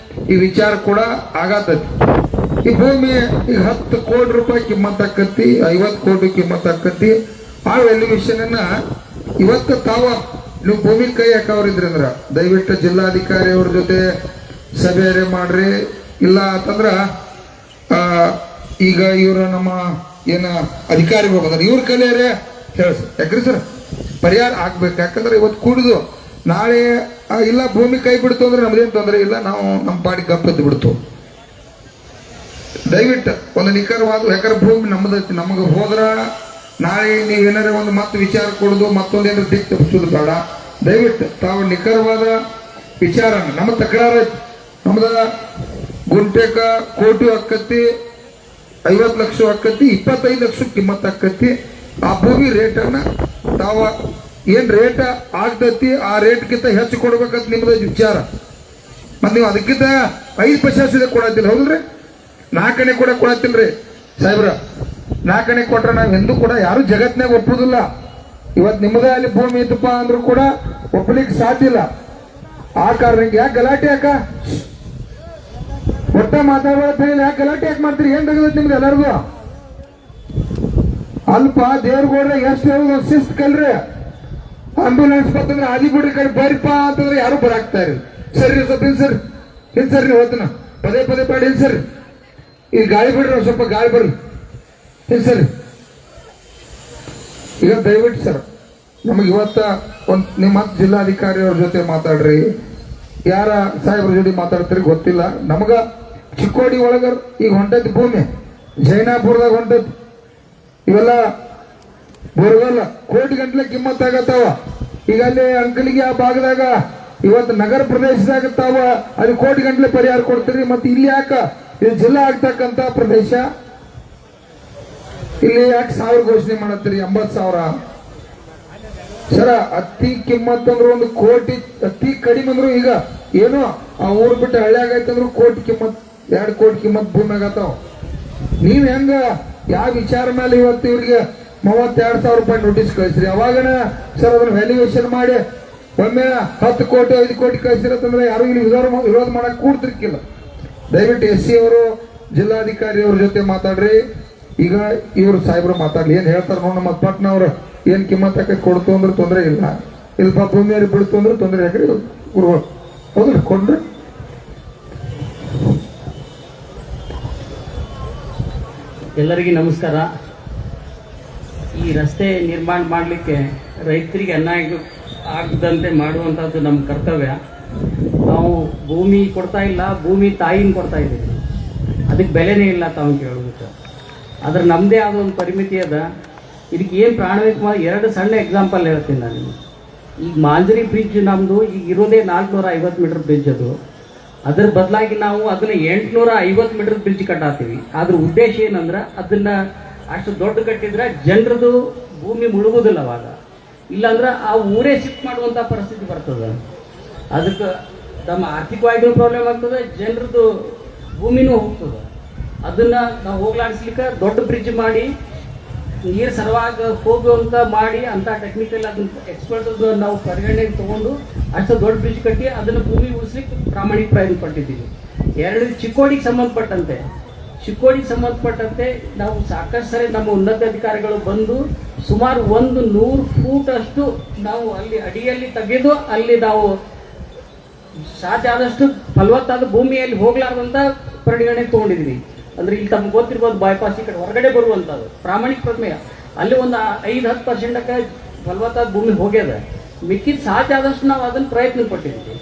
ಈ ವಿಚಾರ ಕೂಡ ಆಗತ್ತೈತಿ. ಈ ಭೂಮಿ ಈಗ 10 ಕೋಟಿ ರೂಪಾಯಿ ಕಿಮ್ಮತ್ ಆಕತಿ, 50 ಕೋಟಿ ಕಿಮ್ಮತ್ ಆಕತಿ. ಆ ವ್ಯಾಲ್ಯೂಯೇಷನ್ ಅನ್ನ ಇವತ್ತು ನೀವು ಭೂಮಿ ಕೈ ಹಾಕವ್ರಿದ್ರಿ ಅಂದ್ರ ದಯವಿಟ್ಟು ಜಿಲ್ಲಾಧಿಕಾರಿ ಅವ್ರ ಜೊತೆ ಸಭೆ ಮಾಡ್ರಿ. ಇಲ್ಲ ಅಂತಂದ್ರ ಈಗ ಇವ್ರ ನಮ್ಮ ಏನ ಅಧಿಕಾರಿಗಳು ಬಂದ್ರೆ ಇವ್ರ ಕಲಿಯರೇ ಹೇಳ್ರಿ. ಯಾಕ್ರಿ ಸರ್ ಪರಿಹಾರ ಆಗ್ಬೇಕು. ಯಾಕಂದ್ರೆ ಇವತ್ತು ಕುಡಿದು ನಾಳೆ ಇಲ್ಲ ಭೂಮಿ ಕೈ ಬಿಡ್ತು ಅಂದ್ರೆ ನಮ್ದೇನು ತೊಂದರೆ ಇಲ್ಲ, ನಾವು ನಮ್ಮ ಪಾಡಿಗೆ ಗಪ್ಪೆದ್ದು ಬಿಡ್ತು. ದಯವಿಟ್ಟು ಒಂದು ನಿಖರವಾದ, ಯಾಕಂದ್ರೆ ಭೂಮಿ ನಮ್ಮದೈತಿ, ನಮಗೆ ಹೋದ್ರ ನಾಳೆ ನೀವೇನಾರ ಒಂದು ಮತ್ತೆ ವಿಚಾರ ಕೊಡೋದು ಮತ್ತೊಂದೇನಾರು ದಿಕ್ಕು ತಪ್ಪಿಸೋದು ಬೇಡ. ದಯವಿಟ್ಟು ತಾವು ನಿಖರವಾದ ವಿಚಾರ, ನಮ್ಮ ತಕರಾರು ಐತಿ, ನಮ್ದ ಗುಂಟೆಕ ಕೋಟಿ ಆಕ್ಕತಿ, 50 ಲಕ್ಷ ಆಕ್ಕತಿ, 25 ಲಕ್ಷ ಕಿಮ್ಮತ್ ಆಕ್ಕತಿ. ಆ ಭೂಮಿ ರೇಟನ್ನ ತಾವ ಏನ್ ರೇಟ್ ಆಗ್ತೈತಿ ಆ ರೇಟ್ಗಿಂತ ಹೆಚ್ಚು ಕೊಡ್ಬೇಕಂತ ನಿಮ್ದು ವಿಚಾರ. ಮತ್ತೆ ನೀವು ಅದಕ್ಕಿಂತ 5% ಕೊಡತ್ತಿಲ್ಲ, ಹೌದ್ರಿ? 4 ಕೂಡ ಕೊಡತ್ತಿಲ್ರಿ ಸಾಹೇಬ್ರ. 4 ಕೊಟ್ರೆ ನಾವು ಎಂದೂ ಕೂಡ ಯಾರು ಜಗತ್ನಾಗ ಒಪ್ಪುದಿಲ್ಲ. ಇವತ್ತು ನಿಮ್ಮದೇ ಅಲ್ಲಿ ಭೂಮಿ ಇತ್ತಪ್ಪ ಅಂದ್ರೂ ಕೂಡ ಒಪ್ಪಲಿಕ್ಕೆ ಸಾಧ್ಯ ಇಲ್ಲ. ಆ ಕಾರಣಕ್ಕೆ ಯಾಕೆ ಗಲಾಟೆ ಯಾಕ ಒಟ್ಟ ಮಾತಾಡೋದು ಯಾಕೆ ಗಲಾಟೆ ಯಾಕೆ ಮಾಡ್ತೀರಿ? ಏನ್ ತಗದೈತಿ ನಿಮ್ದು ಎಲ್ಲರಿಗೂ? ಅಲ್ಪ ದೇವ್ರಗೋಡ್ರೆ ಎಷ್ಟು ಹೇಳೋದು ಶಿಸ್ತು ಕಲ್ರಿ. ಆಂಬ್ಯುಲೆನ್ಸ್ ಬರ್ತಂದ್ರೆ ಆದಿ ಬಿಡ್ರಿ ಕಡೆ ಬರ್ರಿಪ್ಪ ಅಂತಂದ್ರೆ ಯಾರು ಬರಾಕ್ತಾ ಇರಿ. ಸರಿ ಸ್ವಲ್ಪ ಇಲ್ಲ ಸರ್, ಇಲ್ಲ ಸರ್, ನೀವು ಹೋತನ ಪದೇ ಪದೇ ಪಾಡಿ ಇಲ್ಲ ಸರ್, ಈಗ ಗಾಳಿ ಬಿಡ್ರಿ, ಸ್ವಲ್ಪ ಗಾಳಿ ಬರ್ರಿ, ಇಲ್ಲ ಸರಿ. ಈಗ ದಯವಿಟ್ಟು ಸರ್ ನಮಗೆ ಇವತ್ತ ಒಂದು ನಿಮ್ಮ ಜಿಲ್ಲಾಧಿಕಾರಿ ಅವ್ರ ಜೊತೆ ಮಾತಾಡ್ರಿ, ಯಾರ ಸಾಹೇಬ್ರ ಜೊತೆ ಮಾತಾಡ್ತೀರಿ ಗೊತ್ತಿಲ್ಲ. ನಮಗ ಚಿಕ್ಕೋಡಿ ಒಳಗ ಈಗ ಹೊಂಟೈತಿ ಭೂಮಿ, ಜೈನಾಪುರದಾಗ ಹೊಂಟೈತಿ. ಇವೆಲ್ಲ ಬೋರ್ಗಲ್ಲ ಕೋಟಿ ಗಂಟ್ಲೆ ಕಿಮ್ಮತ್ ಆಗತ್ತಾವ. ಈಗ ಅಲ್ಲಿ ಅಂಕಲಿಗೆ ಆ ಭಾಗದಾಗ ಇವತ್ತು ನಗರ ಪ್ರದೇಶದಾಗ ತಾವ ಅಲ್ಲಿ ಕೋಟಿ ಗಂಟ್ಲೆ ಪರಿಹಾರ ಕೊಡ್ತೀರಿ. ಮತ್ತೆ ಇಲ್ಲಿ ಯಾಕ ಇದು ಜಿಲ್ಲಾ ಆಗ್ತಕ್ಕಂತ ಪ್ರದೇಶ, ಇಲ್ಲಿ ಯಾಕೆ 1000 ಘೋಷಣೆ ಮಾಡತ್ತೀರಿ? 80,000 ಸರ. ಅತಿ ಕಿಮ್ಮತ್ ಅಂದ್ರೆ 1 ಕೋಟಿ, ಅತಿ ಕಡಿಮೆ ಅಂದ್ರು ಈಗ ಏನು ಆ ಊರು ಬಿಟ್ಟು ಹಳ್ಳಿ ಆಗೈತಂದ್ರು ಕೋಟಿ ಕಿಮ್ಮತ್, 2 ಕೋಟಿ ಕಿಮ್ಮತ್ ಭೂಮಿ ಆಗತ್ತಾವ. ನೀವ್ ಹೆಂಗ ಯಾವ ವಿಚಾರ ಮೇಲೆ ಇವತ್ತು ಇವ್ರಿಗೆ 32,000 ರೂಪಾಯಿ ನೋಟಿಸ್ ಕಳಿಸ್ರಿ? ಅವಾಗನ ಸರ್ ಅದನ್ನ ವ್ಯಾಲ್ಯೂಯೇಷನ್ ಮಾಡಿ ಒಮ್ಮೆ 10 ಕೋಟಿ 5 ಕೋಟಿ ಕಳಿಸಿರತ್ತಂದ್ರೆ ಯಾರು ಇಲ್ಲಿ ವಿರೋಧ ಮಾಡಕ್ ಕೂಡ್ತಿರ್ಕಿಲ್ಲ. ದಯವಿಟ್ಟು SC ಅವರು ಜಿಲ್ಲಾಧಿಕಾರಿ ಅವ್ರ ಜೊತೆ ಮಾತಾಡ್ರಿ. ಈಗ ಇವ್ರು ಸಾಹೇಬ್ರು ಮಾತಾಡ್ಲಿ, ಏನ್ ಹೇಳ್ತಾರ ನೋಡ. ಮತ್ ಪಟ್ನ ಅವ್ರು ಏನ್ ಕಿಮ್ಮತ್ ಹಾಕಿ ಕೊಡ್ತು ಅಂದ್ರೆ ತೊಂದರೆ ಇಲ್ಲ, ಇಲ್ಪ ಭೂಮಿಯವ್ರಿಗೆ ಬಿಡ್ತು ಅಂದ್ರೆ ತೊಂದರೆ ಯಾಕ್ರಿ? ಹೌದ್ರಿ, ಕೊಡ್ರಿ. ಎಲ್ಲರಿಗೂ ನಮಸ್ಕಾರ. ಈ ರಸ್ತೆ ನಿರ್ಮಾಣ ಮಾಡಲಿಕ್ಕೆ ರೈತರಿಗೆ ಅನ್ಯಾಯ ಆಗದಂತೆ ಮಾಡುವಂಥದ್ದು ನಮ್ಮ ಕರ್ತವ್ಯ. ನಾವು ಭೂಮಿ ಕೊಡ್ತಾ ಇಲ್ಲ, ಭೂಮಿ ತಾಯಿನ ಕೊಡ್ತಾ ಇದ್ದೀವಿ, ಅದಕ್ಕೆ ಬೆಲೆನೇ ಇಲ್ಲ ತಾವು ಕೇಳೋದಕ್ಕೆ. ಆದ್ರೆ ನಮ್ಮದೇ ಆದ ಒಂದು ಪರಿಮಿತಿ ಅದ. ಇದಕ್ಕೆ ಏನು ಪ್ರಾಣಬೇಕು? 2 ಸಣ್ಣ ಎಕ್ಸಾಂಪಲ್ ಹೇಳ್ತೀನಿ ನಾನು. ಈಗ ಮಾಂಜರಿ ಬ್ರಿಡ್ಜ್ ನಮ್ಮದು ಈಗ ಇರೋದೇ 450 ಮೀಟರ್ ಬ್ರಿಡ್ಜ್. ಅದ್ರ ಬದಲಾಗಿ ನಾವು ಅದನ್ನ 850 ಮೀಟರ್ ಬ್ರಿಡ್ಜ್ ಕಟ್ಟಾತೀವಿ. ಅದ್ರ ಉದ್ದೇಶ ಏನಂದ್ರೆ ಅದನ್ನ ಅಷ್ಟು ದೊಡ್ಡ ಕಟ್ಟಿದ್ರೆ ಜನರದು ಭೂಮಿ ಮುಳುಗೋದಿಲ್ಲ. ಅವಾಗ ಇಲ್ಲಾಂದ್ರೆ ಆ ಊರೇ ಶಿಫ್ಟ್ ಮಾಡುವಂಥ ಪರಿಸ್ಥಿತಿ ಬರ್ತದೆ. ಅದಕ್ಕೆ ನಮ್ಮ ಆರ್ಥಿಕವಾಗಿಯೂ ಪ್ರಾಬ್ಲಮ್ ಆಗ್ತದೆ, ಜನರದು ಭೂಮಿನೂ ಹೋಗ್ತದೆ. ಅದನ್ನ ನಾವು ಹೋಗ್ಲಾಡಿಸ್ಲಿಕ್ಕೆ ದೊಡ್ಡ ಬ್ರಿಡ್ಜ್ ಮಾಡಿ ನೀರು ಸರವಾಗಿ ಹೋಗುವಂತ ಮಾಡಿ ಅಂತ ಟೆಕ್ನಿಕಲ್ ಅದನ್ನ ಎಕ್ಸ್ಪರ್ಟ್ ನಾವು ಪರಿಗಣನೆಗೆ ತಗೊಂಡು ಅಷ್ಟು ದೊಡ್ಡ ಬ್ರಿಡ್ಜ್ ಕಟ್ಟಿ ಅದನ್ನು ಭೂಮಿ ಉಳಿಸ್ಲಿಕ್ಕೆ ಪ್ರಾಮಾಣಿಕ ಪ್ರಯತ್ನ ಪಟ್ಟಿದ್ದೀವಿ. 2 ಚಿಕ್ಕೋಡಿಗೆ ಸಂಬಂಧಪಟ್ಟಂತೆ ನಾವು ಸಾಕಷ್ಟು ಸರಿ ನಮ್ಮ ಉನ್ನತ ಅಧಿಕಾರಿಗಳು ಬಂದು ಸುಮಾರು 100 ಫೂಟ್ ಅಷ್ಟು ನಾವು ಅಲ್ಲಿ ಅಡಿಯಲ್ಲಿ ತೆಗೆದು ಅಲ್ಲಿ ನಾವು ಸಾಧ್ಯ ಆದಷ್ಟು ಫಲವತ್ತಾದ ಭೂಮಿಯಲ್ಲಿ ಹೋಗ್ಲಾರ್ದಂತ ಪರಿಗಣನೆಗೆ ತಗೊಂಡಿದ್ದೀವಿ. ಅಂದ್ರೆ ಇಲ್ಲಿ ತಮ್ಗೆ ಗೊತ್ತಿರ್ಬೋದು, ಬೈಪಾಸ್ ಈ ಕಡೆ ಹೊರಗಡೆ ಬರುವಂಥದ್ದು ಪ್ರಾಮಾಣಿಕ ಪ್ರಮೇಯ ಅಲ್ಲಿ ಒಂದು 5-10% ಫಲವತ್ತಾದ ಭೂಮಿ ಹೋಗ್ಯದ. ಮಿಕ್ಕಿದ ಸಾಧ್ಯ ಆದಷ್ಟು ನಾವು ಅದನ್ನು ಪ್ರಯತ್ನ ಪಟ್ಟಿದ್ದೀವಿ.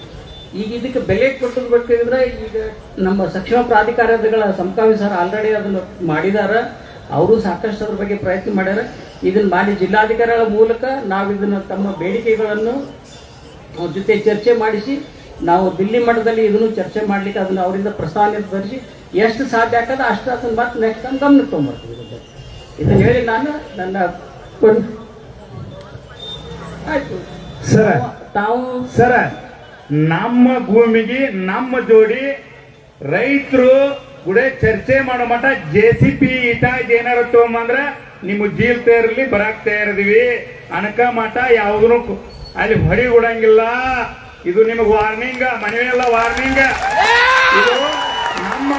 ಈಗ ಇದಕ್ಕೆ ಬೆಲೆ ಕೊಟ್ಟದ್ದು ಬೇಕಾದ್ರೆ ಈಗ ನಮ್ಮ ಸಕ್ಷಮ ಪ್ರಾಧಿಕಾರಗಳ ಸಮಕಾಮಿ ಸರ್ ಆಲ್ರೆಡಿ ಅದನ್ನು ಮಾಡಿದಾರ. ಅವರು ಸಾಕಷ್ಟು ಅದ್ರ ಬಗ್ಗೆ ಪ್ರಯತ್ನ ಮಾಡ್ಯಾರ. ಇದನ್ನ ಮಾಡಿ ಜಿಲ್ಲಾಧಿಕಾರಿಗಳ ಮೂಲಕ ನಾವು ಇದನ್ನು ತಮ್ಮ ಬೇಡಿಕೆಗಳನ್ನು ಅವ್ರ ಜೊತೆ ಚರ್ಚೆ ಮಾಡಿಸಿ ನಾವು ದಿಲ್ಲಿ ಮಟ್ಟದಲ್ಲಿ ಇದನ್ನು ಚರ್ಚೆ ಮಾಡಲಿಕ್ಕೆ ಅದನ್ನು ಅವರಿಂದ ಪ್ರಸ್ತಾವನೆ ತರಿಸಿ ಎಷ್ಟು ಸಾಧ್ಯ ಆಗ್ತದೆ ಅಷ್ಟು ಅದನ್ನು ಮತ್ತೆ ನೆಕ್ಸ್ಟ್ ಟೈಮ್ ಗಮನಕ್ಕೆ ತೊಗೊಂಬರ್ತೀವಿ. ಇದನ್ನು ಹೇಳಿ ನಾನು ನನ್ನ ಆಯ್ತು ಸರ್. ತಾವು ಸರ, ನಮ್ಮ ಭೂಮಿಗೆ ನಮ್ಮ ಜೋಡಿ ರೈತರು ಕೂಡ ಚರ್ಚೆ ಮಾಡೋ ಮಠ JCP ಇಟಾಗಿ ಏನಾರ ತಗೊಂಬಂದ್ರ ನಿಮ್ಮ ಜೀಲ್ ತೇರ್ಲಿ ಬರಾಕ್ ತಯಾರಿದೀವಿ. ಅಣಕ ಮಠ ಯಾವ್ದು ಅಲ್ಲಿ ಹೊಡಿ ಕೊಡಂಗಿಲ್ಲ. ಇದು ನಿಮಗೆ ವಾರ್ನಿಂಗ್, ಮನೆಯೆಲ್ಲ ವಾರ್ನಿಂಗ್. ಇದು ನಮ್ಮ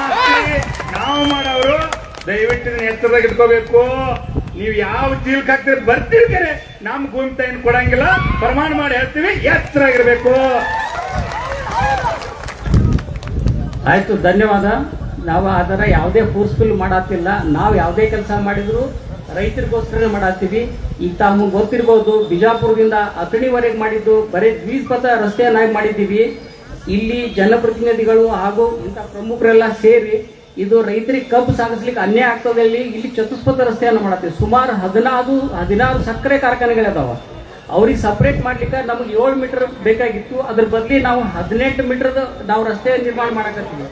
ನಾವು ಮಾಡೋರು ದಯವಿಟ್ಟು ಎತ್ತರದಾಗ ಇಟ್ಕೋಬೇಕು. ನೀವು ಯಾವ ಜೀಲ್ಕ್ ಹಾಕ್ತೀರಿ ಬರ್ತಿರ್ತಾರೆ, ನಮ್ಮ ಭೂಮಿ ತಾಯಿನ ಕೊಡಂಗಿಲ್ಲ. ಪ್ರಮಾಣ ಮಾಡಿ ಹೇಳ್ತೀವಿ, ಎತ್ತರಾಗಿರ್ಬೇಕು. ಆಯ್ತು, ಧನ್ಯವಾದ. ನಾವು ಅದರ ಯಾವುದೇ ಫೋರ್ಸ್ಫುಲ್ ಮಾಡತ್ತಿಲ್ಲ. ನಾವು ಯಾವುದೇ ಕೆಲಸ ಮಾಡಿದ್ರು ರೈತರಿಗೋಸ್ಕರ ಮಾಡತ್ತೀವಿ. ಈಗ ತಾವು ಗೊತ್ತಿರ್ಬೋದು, ಬಿಜಾಪುರದಿಂದ ಅಥಣಿವರೆಗೆ ಮಾಡಿದ್ದು ಬರೀ ದ್ವಿಪಥ ರಸ್ತೆಯನ್ನಾಗಿ ಮಾಡಿದ್ದೀವಿ. ಇಲ್ಲಿ ಜನಪ್ರತಿನಿಧಿಗಳು ಹಾಗೂ ಇಂಥ ಪ್ರಮುಖರೆಲ್ಲ ಸೇರಿ ಇದು ರೈತರಿಗೆ ಕಬ್ಬು ಸಾಗಿಸ್ಲಿಕ್ಕೆ ಅನ್ಯಾಯ ಆಗ್ತದೆ. ಇಲ್ಲಿ ಚತುಷ್ಪಥ ರಸ್ತೆಯನ್ನು ಮಾಡತ್ತೀವಿ. ಸುಮಾರು 16 ಸಕ್ಕರೆ ಕಾರ್ಖಾನೆಗಳಿದಾವ. ಅವ್ರಿಗೆ ಸಪ್ರೇಟ್ ಮಾಡ್ಲಿಕ್ಕೆ ನಮಗೆ 7 ಮೀಟರ್ ಬೇಕಾಗಿತ್ತು. ಅದ್ರ ಬದಲಿ ನಾವು 18 ಮೀಟರ್ದ ನಾವು ರಸ್ತೆ ನಿರ್ಮಾಣ ಮಾಡಕತ್ತೀವಿ.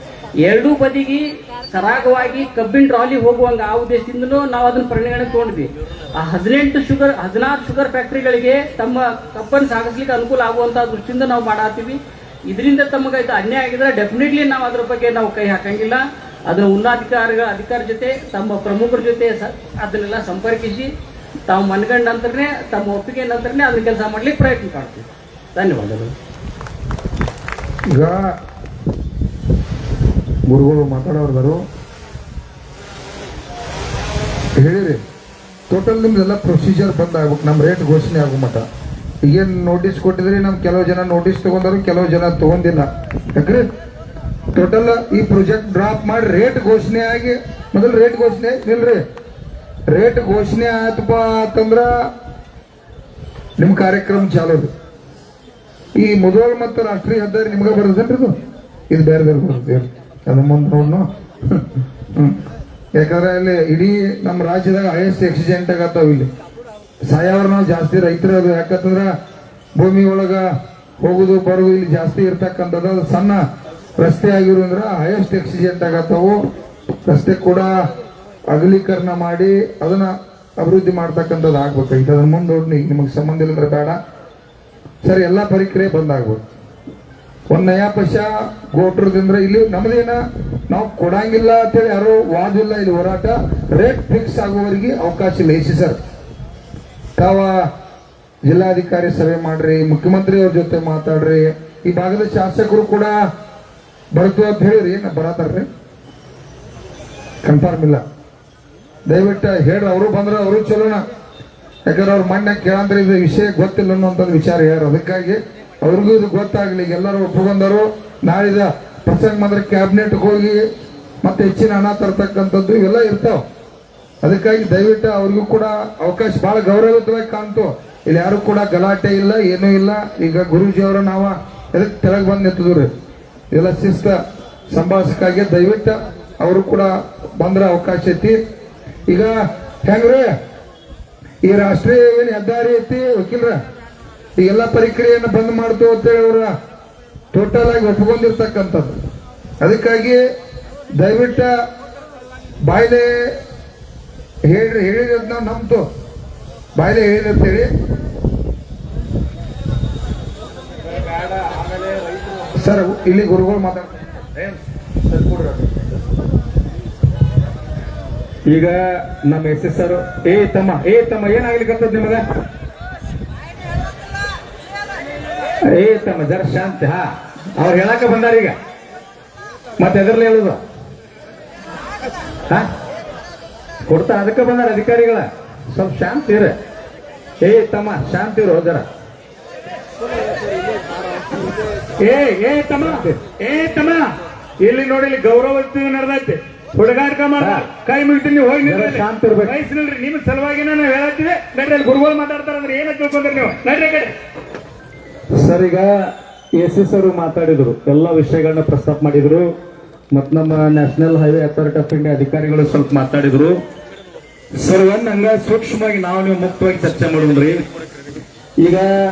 ಎರಡೂ ಬದಿಗೆ ಸರಾಗವಾಗಿ ಕಬ್ಬಿನ ಟ್ರಾಲಿ ಹೋಗುವಂಗ ಆ ಉದ್ದೇಶದಿಂದಲೂ ನಾವು ಅದನ್ನ ಪರಿಗಣನೆ ತಗೊಂಡ್ವಿ. ಆ 16 ಶುಗರ್ ಫ್ಯಾಕ್ಟರಿಗಳಿಗೆ ತಮ್ಮ ಕಬ್ಬನ್ನು ಸಾಗಿಸ್ಲಿಕ್ಕೆ ಅನುಕೂಲ ಆಗುವಂತ ದೃಷ್ಟಿಯಿಂದ ನಾವು ಮಾಡತ್ತೀವಿ. ಇದರಿಂದ ತಮಗೆ ಇದು ಅನ್ಯಾಯ ಆಗಿದ್ರೆ ಡೆಫಿನೆಟ್ಲಿ ನಾವು ಅದ್ರ ಬಗ್ಗೆ ನಾವು ಕೈ ಹಾಕಂಗಿಲ್ಲ. ಅದರ ಅಧಿಕಾರ ಜೊತೆ ತಮ್ಮ ಪ್ರಮುಖರ ಜೊತೆ ಅದನ್ನೆಲ್ಲ ಸಂಪರ್ಕಿಸಿ ತಾವು ಮನಗಂಡ ನಂತರನೇ ತಮ್ಮ ಒಪ್ಪಿಗೆ ನಂತರನೇ ಅದನ್ನ ಕೆಲಸ ಮಾಡ್ಲಿಕ್ಕೆ ಪ್ರಯತ್ನ ಮಾಡ್ತೀವಿ. ಧನ್ಯವಾದಗಳು. ಈಗ ಗುರುಗಳು ಮಾತಾಡೋರ್ದಾರು ಹೇಳಿರಿ, ಟೋಟಲ್ ನಿಮ್ದೆಲ್ಲ ಪ್ರೊಸೀಜರ್ ಬಂದ್ ಆಗ್ಬೇಕು. ನಮ್ಮ ರೇಟ್ ಘೋಷಣೆ ಆಗೋ ಮಟ್ಟ ಈಗೇನು ನೋಟಿಸ್ ಕೊಟ್ಟಿದ್ರಿ, ನಮ್ ಕೆಲವು ಜನ ನೋಟಿಸ್ ತಗೊಂಡಾರು, ಕೆಲವು ಜನ ತಗೊಂಡಿಲ್ಲ. ಯಾಕ್ರಿ ಟೋಟಲ್ ಈ ಪ್ರಾಜೆಕ್ಟ್ ಡ್ರಾಪ್ ಮಾಡಿ ರೇಟ್ ಘೋಷಣೆ ಆಗಿ ಮೊದಲು ರೇಟ್ ಘೋಷಣೆ ಇಲ್ರಿ, ರೇಟ್ ಘೋಷಣೆ ಆಯ್ತಪ್ಪ ಅಂತಂದ್ರ ನಿಮ್ ಕಾರ್ಯಕ್ರಮ ಚಾಲು. ಈ ಮುಧೋಳ್ ಮತ್ತು ರಾಷ್ಟ್ರೀಯ ಹೆದ್ದಾರಿ ನಿಮ್ಗೆ ಬರ್ತದೇನ್ರಿ? ಇದು ಬೇರೆ ಬರ್ತದೆ, ಅದು ಮುಂದೆ ನೋಡ್ನು. ಯಾಕಂದ್ರೆ ಅಲ್ಲಿ ಇಡೀ ನಮ್ಮ ರಾಜ್ಯದಾಗ ಹೈಯೆಸ್ಟ್ ಆಕ್ಸಿಡೆಂಟ್ ಆಗತ್ತಾವ. ಇಲ್ಲಿ ಸಾಯವ್ರ ನಾವು ಜಾಸ್ತಿ ರೈತರು. ಅದು ಯಾಕಂತಂದ್ರ ಭೂಮಿ ಒಳಗ ಹೋಗುದು ಬರುದು ಇಲ್ಲಿ ಜಾಸ್ತಿ ಇರ್ತಕ್ಕಂಥದ್ದು. ಅದು ಸಣ್ಣ ರಸ್ತೆ ಆಗಿರೋದ್ರ ಹೈಯೆಸ್ಟ್ ಆಕ್ಸಿಡೆಂಟ್ ಆಗತ್ತಾವು. ರಸ್ತೆ ಕೂಡ ಅಗಲೀಕರಣ ಮಾಡಿ ಅದನ್ನ ಅಭಿವೃದ್ಧಿ ಮಾಡ್ತಕ್ಕಂಥದ್ದು ಆಗ್ಬೇಕಾಗಿತ್ತು. ಅದನ್ನ ಮುಂದೆ ನೋಡಿ ನಿಮಗೆ ಸಂಬಂಧ ಇಲ್ಲಂದ್ರೆ ಬೇಡ. ಸರಿ, ಎಲ್ಲಾ ಪರಿಕ್ರಿಯೆ ಬಂದಾಗ್ಬೋದು. ಒಂದ್ ನಯಾ ಪೈಸಾ ಗೋಟ್ರದಿಂದ ಇಲ್ಲಿ ನಮ್ದೇನ ನಾವು ಕೊಡಂಗಿಲ್ಲ ಅಂತೇಳಿ ಯಾರು ವಾದ ಇಲ್ಲ. ಇಲ್ಲಿ ಹೋರಾಟ ರೇಟ್ ಫಿಕ್ಸ್ ಆಗುವವರೆಗೆ ಅವಕಾಶ ಇಲ್ಲ. ಎಸಿ ಸರ್ ತಾವ ಜಿಲ್ಲಾಧಿಕಾರಿ ಸಭೆ ಮಾಡ್ರಿ, ಮುಖ್ಯಮಂತ್ರಿ ಅವ್ರ ಜೊತೆ ಮಾತಾಡ್ರಿ. ಈ ಭಾಗದ ಶಾಸಕರು ಕೂಡ ಬರ್ತು ಅಂತ ಹೇಳಿರಿ, ನಾ ಬರತಾರ್ರಿ, ಕನ್ಫರ್ಮ್ ಇಲ್ಲ. ದಯವಿಟ್ಟು ಹೇಳ್ರಿ, ಅವರು ಬಂದ್ರೆ ಅವರು ಚಲೋಣ. ಯಾಕಂದ್ರೆ ಅವ್ರ ಮಣ್ಣ ಕೇಳಂದ್ರೆ ಇದು ವಿಷಯ ಗೊತ್ತಿಲ್ಲ ಅನ್ನೋಂಥ ವಿಚಾರ ಹೇಳ್ಯಾರ. ಅದಕ್ಕಾಗಿ ಅವ್ರಿಗೂ ಇದು ಗೊತ್ತಾಗ್ಲಿ. ಎಲ್ಲರೂ ಒಪ್ಪಿಕೊಂಡರು. ನಾಳಿದ ಪ್ರಸಂಗ ಬಂದ್ರೆ ಕ್ಯಾಬಿನೆಟ್ ಹೋಗಿ ಮತ್ತೆ ಹೆಚ್ಚಿನ ಹಣ ತರ್ತಕ್ಕಂಥದ್ದು ಇವೆಲ್ಲ ಇರ್ತಾವ. ಅದಕ್ಕಾಗಿ ದಯವಿಟ್ಟು ಅವ್ರಿಗೂ ಕೂಡ ಅವಕಾಶ ಬಹಳ ಗೌರವಯುತವಾಗಿ ಕಾಣ್ತು. ಇಲ್ಲಿ ಯಾರು ಕೂಡ ಗಲಾಟೆ ಇಲ್ಲ, ಏನೂ ಇಲ್ಲ. ಈಗ ಗುರೂಜಿ ಅವರು ನಾವ ಎದಕ್ಕೆ ತೆಳಗ್ ಬಂದು ನಿಂತಿದ್ರಿ, ಇದೆಲ್ಲ ಶಿಸ್ತ ಸಂಭಾಷಕ್ಕಾಗಿ ದಯವಿಟ್ಟು ಅವರು ಕೂಡ ಬಂದ್ರೆ ಅವಕಾಶ ಐತಿ. ಈಗ ಹೆಂಗ್ರಿ ಈ ರಾಷ್ಟ್ರೀಯ ಏನು ಹೆದ್ದಾರಿ ಐತಿ ವಕೀಲ್ರ, ಈಗೆಲ್ಲ ಪ್ರಕ್ರಿಯೆಯನ್ನು ಬಂದ್ ಮಾಡ್ತು ಅಂತೇಳಿ ಅವ್ರ ಟೋಟಲ್ ಆಗಿ ಒಪ್ಪಿಕೊಂಡಿರ್ತಕ್ಕಂಥದ್ದು. ಅದಕ್ಕಾಗಿ ದಯವಿಟ್ಟು ಬಾಯ್ಲೆ ಹೇಳಿದ ನಾವು ನಮ್ದು ಬಾಯ್ಲೆ ಹೇಳಿರ್ತೇಳಿ. ಸರ್ ಇಲ್ಲಿ ಗುರುಗಳು ಮಾತಾಡ್ತಾರೆ. ಈಗ ನಮ್ಮ ಎಸ್ ಎಸ್ ಸರ್ ಏ ತಮ್ಮ ಏನಾಗ್ಲಿಕ್ಕಂತದ್ ನಿಮಗ? ಏ ತಮ್ಮ ಜರ ಶಾಂತಿ. ಹಾ, ಅವ್ರು ಹೇಳಕ ಬಂದಾರ ಈಗ, ಮತ್ತೆ ಎದರ್ಲಿ ಹೇಳುದು? ಕೊಡ್ತಾರ, ಅದಕ್ಕೆ ಬಂದಾರ ಅಧಿಕಾರಿಗಳ. ಸ್ವಲ್ಪ ಶಾಂತಿ ಇರ. ಏ ತಮ್ಮ ಶಾಂತಿ ಇರು ಜರ. ಏ ತಮ್ಮ ಇಲ್ಲಿ ನೋಡಿ, ಇಲ್ಲಿ ಗೌರವ ನಡೆದೈತೆ. ಹುಡುಗಾಟ ಮಾಡ ಕೈ ಮುಗಿತೀನಿ, ಹೋಗಿ ಶಾಂತಿ ಇರ್ಬೇಕು. ವಯಸ್ಸಿನಲ್ರಿ ನಿಮ್ಮ ಸಲುವಾಗಿ ನಾನು ಹೇಳತ್ತೀವಿ. ನಡ್ರಿ, ಅಲ್ಲಿ ಗುರುಗಳು ಮಾತಾಡ್ತಾರ ಅಂದ್ರೆ ಏನ ತಿಳ್ಕೊಂಡ್ರಿ ನೀವು? ನಡ್ರಿ ಕಡೆ. ಸರ್, ಈಗ ಎಸ್ ಎಸ್ ಅವರು ಮಾತಾಡಿದ್ರು, ಎಲ್ಲ ವಿಷಯಗಳನ್ನ ಪ್ರಸ್ತಾಪ ಮಾಡಿದ್ರು. ಮತ್ ನಮ್ಮ national highway authority of India ಅಧಿಕಾರಿಗಳು ಸ್ವಲ್ಪ ಮಾತಾಡಿದ್ರು. ಸರ್, ಒಂದ್ ಹಂಗ ಸೂಕ್ಷ್ಮವಾಗಿ ನಾವು ನೀವು ಮುಕ್ತವಾಗಿ ಚರ್ಚೆ ಮಾಡೋಣ್ರಿ. ಈಗ